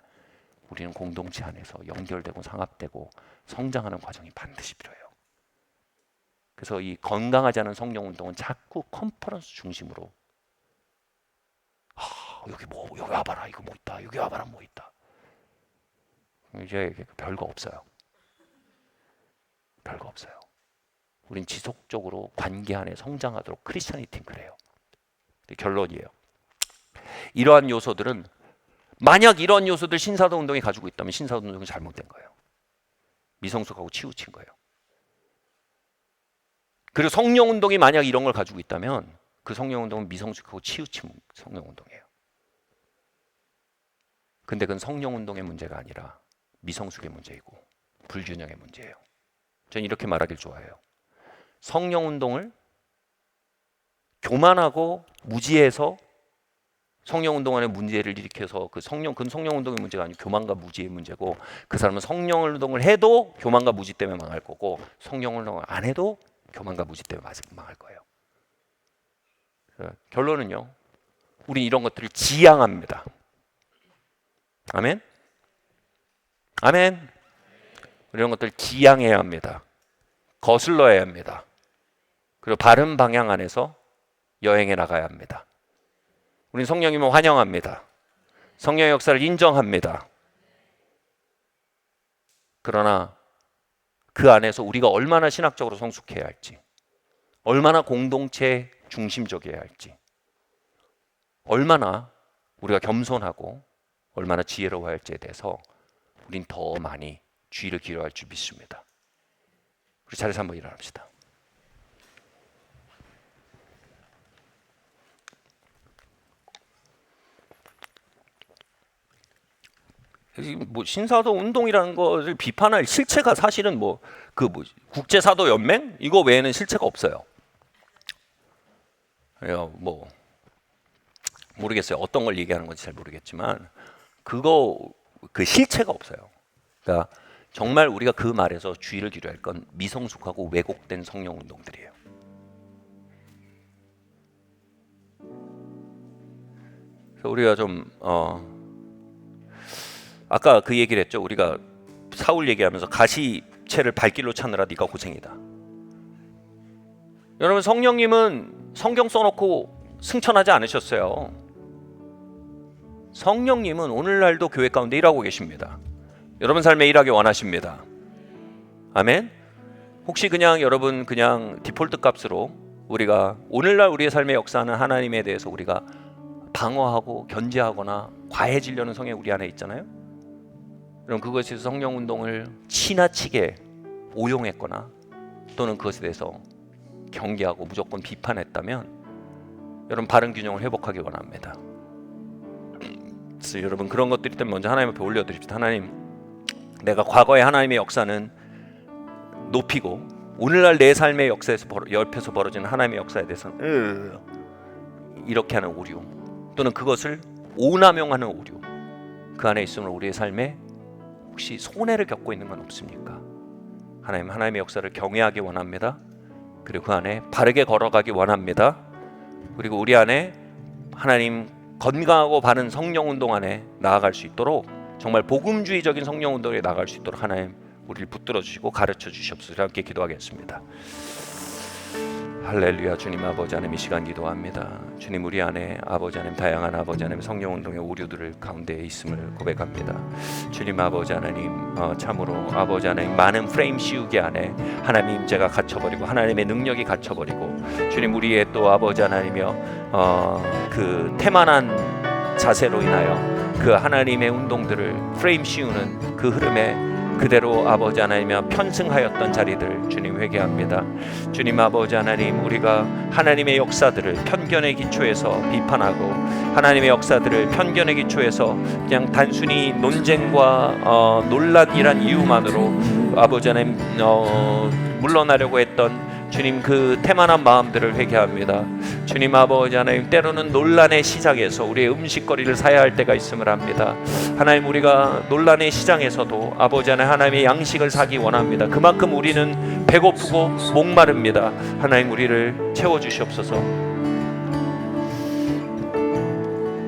우리는 공동체 안에서 연결되고 상합되고 성장하는 과정이 반드시 필요해요. 그래서 이 건강하지 않은 성령 운동은 자꾸 컨퍼런스 중심으로 여기 와봐라 이거 뭐 있다, 여기 와봐라 뭐 있다. 이제 별거 없어요. 우린 지속적으로 관계 안에 성장하도록 크리스천이팅 그래요. 결론이에요. 이러한 요소들은 만약 이런 요소들 신사도 운동이 가지고 있다면 신사도 운동이 잘못된 거예요. 미성숙하고 치우친 거예요. 그리고 성령 운동이 만약 이런 걸 가지고 있다면 그 성령 운동은 미성숙하고 치우친 성령 운동이에요. 근데 그건 성령 운동의 문제가 아니라 미성숙의 문제이고 불균형의 문제예요. 저는 이렇게 말하길 좋아해요. 성령 운동을 교만하고 무지해서 성령 운동 안에 문제를 일으켜서 그 성령 운동의 문제가 아니고 교만과 무지의 문제고, 그 사람은 성령 운동을 해도 교만과 무지 때문에 망할 거고, 성령 운동을 안 해도 교만과 무지 때문에 망할 거예요. 결론은요, 우리 이런 것들을 지향합니다. 아멘? 아멘? 이런 것들 지향해야 합니다. 거슬러야 합니다. 그리고 바른 방향 안에서 여행해 나가야 합니다. 우리는 성령님을 환영합니다. 성령의 역사를 인정합니다. 그러나 그 안에서 우리가 얼마나 신학적으로 성숙해야 할지, 얼마나 공동체 중심적이어야 할지, 얼마나 우리가 겸손하고 얼마나 지혜로워야 할지에 대해서 우린 더 많이 주의를 기울여야 할 줄 믿습니다. 우리 자리에서 한번 일어납시다. 뭐 신사도 운동이라는 것을 비판할 실체가 사실은 국제사도 연맹 이거 외에는 실체가 없어요. 뭐 모르겠어요. 어떤 걸 얘기하는 건지 잘 모르겠지만 그 실체가 없어요. 그러니까 정말 우리가 그 말에서 주의를 기울여야 할 건 미성숙하고 왜곡된 성령 운동들이에요. 그래서 우리가 좀 아까 그 얘기를 했죠. 우리가 사울 얘기하면서 가시채를 발길로 찾느라 네가 고생이다. 여러분, 성령님은 성경 써놓고 승천하지 않으셨어요. 성령님은 오늘날도 교회 가운데 일하고 계십니다. 여러분 삶에 일하기 원하십니다. 아멘. 혹시 여러분 디폴트 값으로 우리가 오늘날 우리의 삶의 역사하는 하나님에 대해서 우리가 방어하고 견제하거나 과해지려는 성향이 우리 안에 있잖아요. 그럼 그것에서 성령 운동을 지나치게 오용했거나 또는 그것에 대해서 경계하고 무조건 비판했다면 여러분 바른 균형을 회복하기 원합니다. 그래서 여러분 그런 것들이 때문에 먼저 하나님 앞에 올려드립시다. 하나님, 내가 과거의 하나님의 역사는 높이고 오늘날 내 삶의 역사에서 옆에서 벌어지는 하나님의 역사에 대해서는 이렇게 하는 오류 또는 그것을 오남용하는 오류, 그 안에 있으면 우리의 삶에 혹시 손해를 겪고 있는 건 없습니까? 하나님의 역사를 경외하기 원합니다. 그리고 그 안에 바르게 걸어가기 원합니다. 그리고 우리 안에 하나님 건강하고 바른 성령 운동 안에 나아갈 수 있도록, 정말 복음주의적인 성령 운동에 나아갈 수 있도록 하나님 우리를 붙들어 주시고 가르쳐 주시옵소서. 함께 기도하겠습니다. 할렐루야. 주님 아버지 하나님, 이 시간 기도합니다. 주님, 우리 안에 아버지 하나님 다양한 아버지 하나님 성령 운동의 오류들을 가운데 있음을 고백합니다. 주님 아버지 하나님, 참으로 아버지 하나님 많은 프레임 씌우기 안에 하나님의 임재가 갇혀버리고 하나님의 능력이 갇혀버리고, 주님 우리의 또 아버지 하나님이여 그 태만한 자세로 인하여 그 하나님의 운동들을 프레임 씌우는 그 흐름에 그대로 아버지 하나님이여 편승하였던 자리들 주님 회개합니다. 주님 아버지 하나님, 우리가 하나님의 역사들을 편견의 기초에서 비판하고 하나님의 역사들을 편견의 기초에서 그냥 단순히 논쟁과 논란이란 이유만으로 아버지 하나님 물러나려고 했던 주님 그 태만한 마음들을 회개합니다. 주님 아버지 하나님, 때로는 논란의 시장에서 우리의 음식거리를 사야 할 때가 있음을 압니다. 하나님, 우리가 논란의 시장에서도 아버지 하나님의 양식을 사기 원합니다. 그만큼 우리는 배고프고 목마릅니다. 하나님 우리를 채워주시옵소서.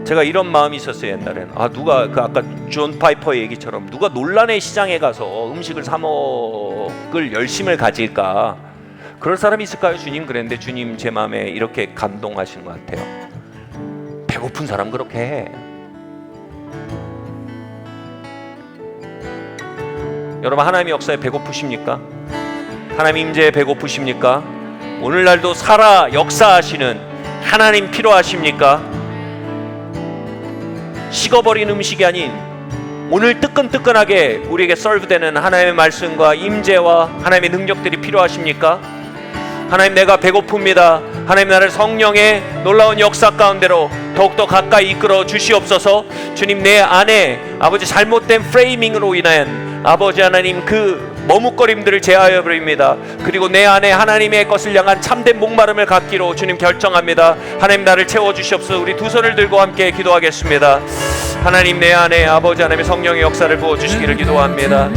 제가 이런 마음이 있었어요. 옛날에는 누가 아까 존 파이퍼의 얘기처럼 누가 논란의 시장에 가서 음식을 사 먹을 열심을 가질까, 그럴 사람이 있을까요? 주님 그랬는데 주님 제 마음에 이렇게 감동하시는 것 같아요. 배고픈 사람 그렇게 해. 여러분, 하나님의 역사에 배고프십니까? 하나님 임재에 배고프십니까? 오늘날도 살아 역사하시는 하나님 필요하십니까? 식어버린 음식이 아닌 오늘 뜨끈뜨끈하게 우리에게 서브되는 하나님의 말씀과 임재와 하나님의 능력들이 필요하십니까? 하나님, 내가 배고픕니다. 하나님, 나를 성령의 놀라운 역사 가운데로 더욱더 가까이 이끌어 주시옵소서. 주님, 내 안에 아버지 잘못된 프레이밍으로 인한 아버지 하나님 그 머뭇거림들을 제하여 버립니다. 그리고 내 안에 하나님의 것을 향한 참된 목마름을 갖기로 주님 결정합니다. 하나님 나를 채워주시옵소서. 우리 두 손을 들고 함께 기도하겠습니다. 하나님 내 안에 아버지 하나님의 성령의 역사를 부어주시기를 기도합니다.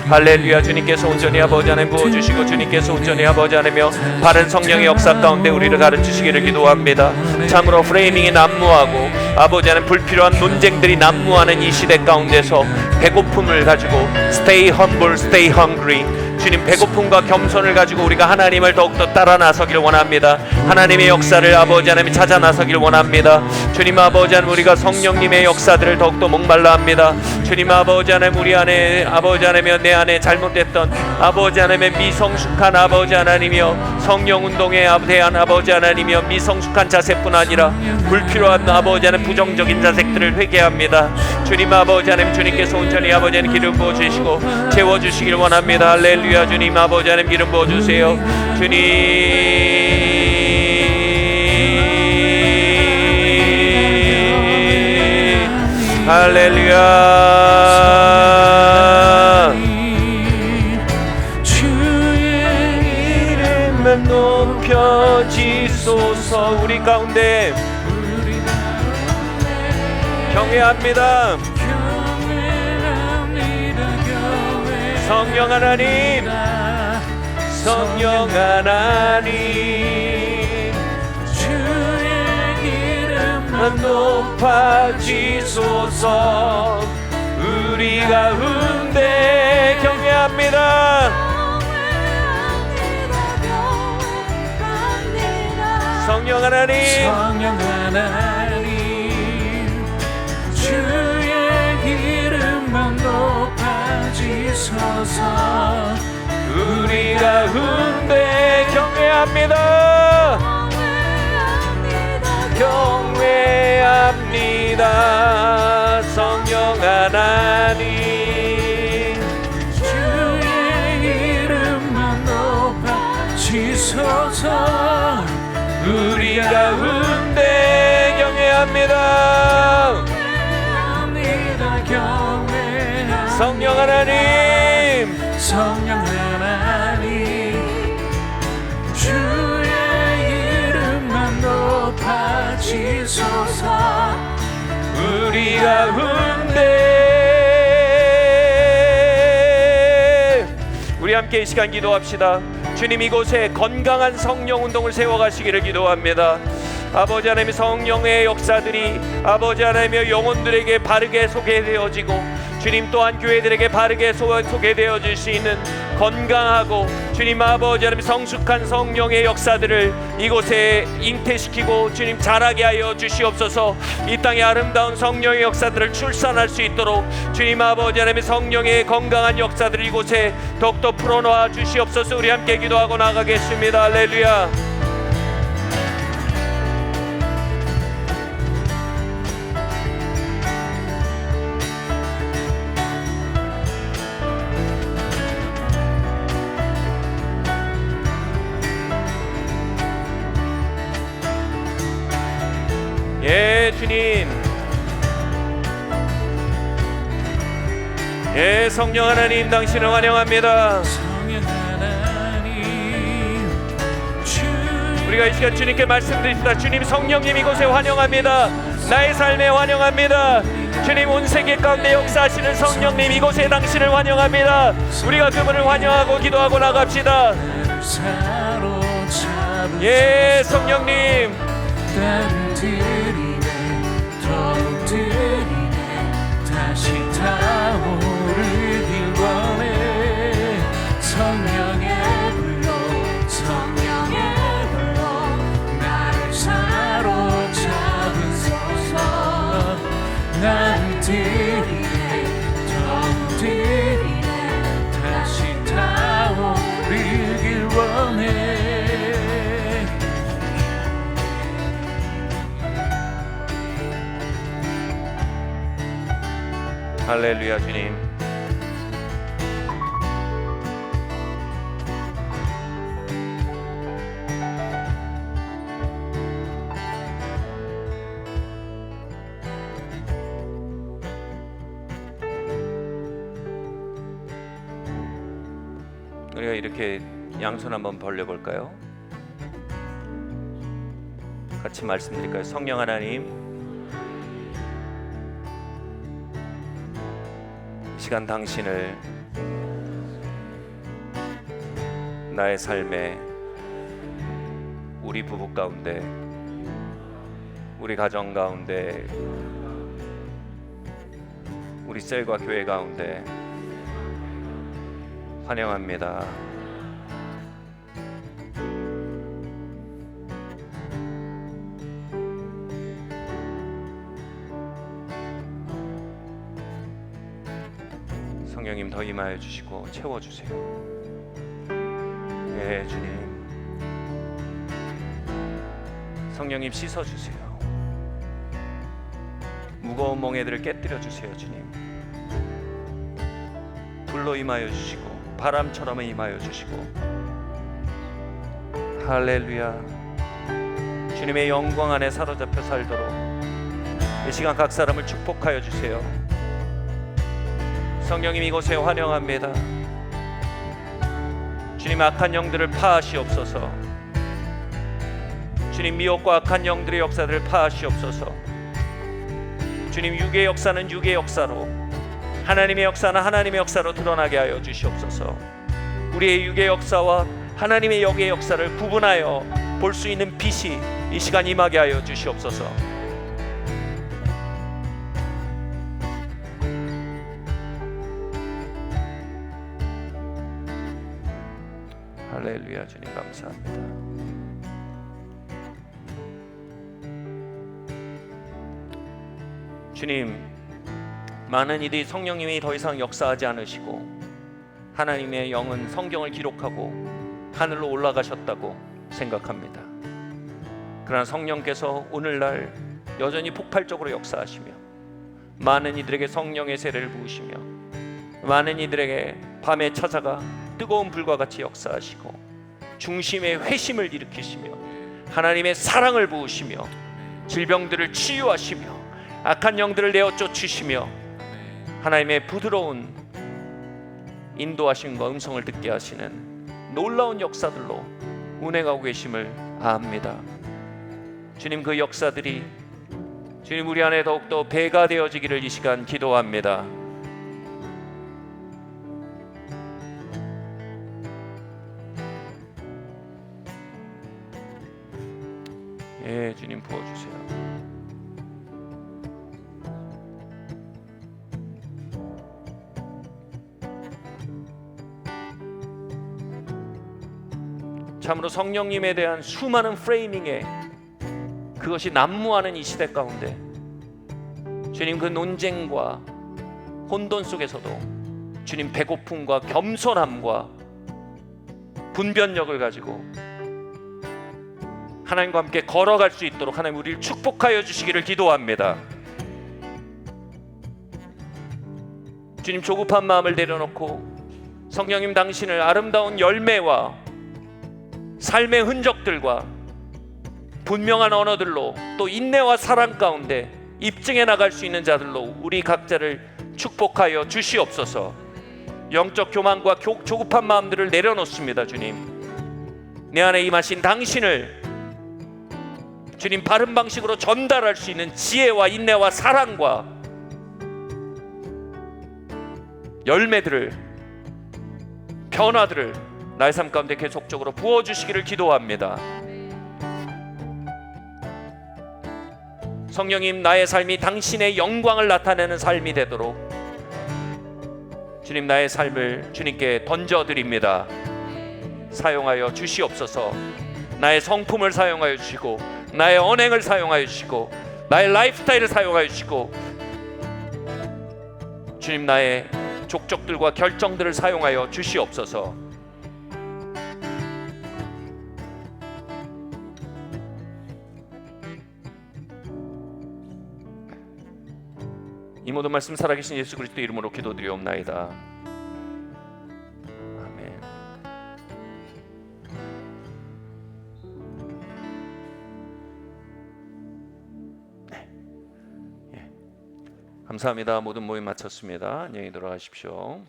할렐루야. 주님께서 온전히 아버지 하나님 부어주시고 주님께서 온전히 아버지 하나며 바른 성령의 역사 가운데 우리를 가르치시기를 기도합니다. 참으로 프레이밍이 난무하고 아버지 하나님 불필요한 논쟁들이 난무하는 이 시대 가운데서 배고픔을 가지고 Stay humble, stay hungry. 주님 배고픔과 겸손을 가지고 우리가 하나님을 더욱더 따라 나서기를 원합니다. 하나님의 역사를 아버지 하나님 찾아 나서기를 원합니다. 주님 아버지 하나님 우리가 성령님의 역사들을 더욱더 목말라 합니다. 주님 아버지 하나님 우리 안에 아버지 하나님이여 내 안에 잘못됐던 아버지 하나님의 미성숙한 아버지 하나님이여 성령 운동에 대한 아버지 하나님이여 미성숙한 자세뿐 아니라 불필요한 아버지 하나님 부정적인 자색들을 회개합니다. 주님 아버지 하나님 주님께서 온전히 아버지 하나님 기름 부어주시고 채워주시길 원합니다. 할렐루야. 주님 아버지 하나님 기름 부어주세요. 주님 할렐루야. 주의 이름만 높여지소서. 우리 가운데 경외합니다. 성령 하나님, 성령 하나님, 주의 이름만 높아지소서. 우리 가운데 경외합니다. 성령 하나님, 성령 하나님, 주의 이름만 높아지소서. 우리 가운데 경외합니다. 경외합니다. 성령 하나님, 주의 이름만 높아지소서. 우리 가운데 경외합니다. 성령 하나님, 성령 하나님, 주의 이름만 높아지소서. 우리 가운데 우리 함께 이 시간 기도합시다. 주님 이곳에 건강한 성령 운동을 세워가시기를 기도합니다. 아버지 하나님의 성령의 역사들이 아버지 하나님의 영혼들에게 바르게 소개되어지고 주님 또한 교회들에게 바르게 소개되어질 수 있는 건강하고 주님 아버지 하나님 성숙한 성령의 역사들을 이곳에 잉태시키고 주님 자라게 하여 주시옵소서. 이 땅에 아름다운 성령의 역사들을 출산할 수 있도록 주님 아버지 하나님의 성령의 건강한 역사들을 이곳에 더욱더 풀어놓아 주시옵소서. 우리 함께 기도하고 나가겠습니다. 할렐루야. 예 주님, 예 성령 하나님 당신을 환영합니다. 우리가 이 시간 주님께 말씀드립니다. 주님 성령님 이곳에 환영합니다. 나의 삶에 환영합니다. 주님 온 세계 가운데 역사하시는 성령님 이곳에 당신을 환영합니다. 우리가 그분을 환영하고 기도하고 나갑시다. 예 성령님, 더욱 드리네 다시 타오르길 원해. 성령의 불로 나를 사로잡으소서. 나를 드리네 더욱 드리네 다시 타오르길 원해. 할렐루야. 주님 우리가 이렇게 양손 한번 벌려볼까요? 같이 말씀드릴까요? 성령 하나님, 이 시간 당신을 나의 삶에, 우리 부부 가운데, 우리 가정 가운데, 우리 셀과 교회 가운데 환영합니다. 성령님 더 임하여 주시고 채워주세요. 네, 주님. 성령님 씻어주세요. 무거운 멍에들을 깨뜨려 주세요. 주님, 불로 임하여 주시고 바람처럼 임하여 주시고, 할렐루야. 주님의 영광 안에 사로잡혀 살도록 이 시간 각 사람을 축복하여 주세요. 성령님 이곳에 환영합니다. 주님, 악한 영들을 파하시옵소서. 주님, 미혹과 악한 영들의 역사들을 파하시옵소서. 주님, 육의 역사는 육의 역사로, 하나님의 역사는 하나님의 역사로 드러나게 하여 주시옵소서. 우리의 육의 역사와 하나님의 영의 역사를 구분하여 볼 수 있는 빛이 이 시간 임하게 하여 주시옵소서. 할렐루야. 주님 감사합니다. 주님, 많은 이들이 성령님이 더 이상 역사하지 않으시고 하나님의 영은 성경을 기록하고 하늘로 올라가셨다고 생각합니다. 그러나 성령께서 오늘날 여전히 폭발적으로 역사하시며 많은 이들에게 성령의 세례를 부으시며 많은 이들에게 밤에 찾아가 뜨거운 불과 같이 역사하시고 중심의 회심을 일으키시며 하나님의 사랑을 부으시며 질병들을 치유하시며 악한 영들을 내어 쫓으시며 하나님의 부드러운 인도하심과 음성을 듣게 하시는 놀라운 역사들로 운행하고 계심을 압니다. 주님, 그 역사들이 주님 우리 안에 더욱더 배가 되어지기를 이 시간 기도합니다. 예, 주님 부어주세요. 참으로 성령님에 대한 수많은 프레이밍에 그것이 난무하는 이 시대 가운데 주님, 그 논쟁과 혼돈 속에서도 주님 배고픔과 겸손함과 분별력을 가지고 하나님과 함께 걸어갈 수 있도록 하나님 우리를 축복하여 주시기를 기도합니다. 주님, 조급한 마음을 내려놓고 성령님 당신을 아름다운 열매와 삶의 흔적들과 분명한 언어들로 또 인내와 사랑 가운데 입증해 나갈 수 있는 자들로 우리 각자를 축복하여 주시옵소서. 영적 교만과 조급한 마음들을 내려놓습니다. 주님, 내 안에 임하신 당신을 주님 바른 방식으로 전달할 수 있는 지혜와 인내와 사랑과 열매들을, 변화들을 나의 삶 가운데 계속적으로 부어주시기를 기도합니다. 성령님, 나의 삶이 당신의 영광을 나타내는 삶이 되도록 주님, 나의 삶을 주님께 던져드립니다. 사용하여 주시옵소서. 나의 성품을 사용하여 주시고 나의 언행을 사용하여 주시고 나의 라이프스타일을 사용하여 주시고 주님, 나의 족적들과 결정들을 사용하여 주시옵소서. 이 모든 말씀 살아계신 예수 그리스도 이름으로 기도드리옵나이다. 아멘. 네. 예. 감사합니다. 모든 모임 마쳤습니다. 안녕히 돌아가십시오.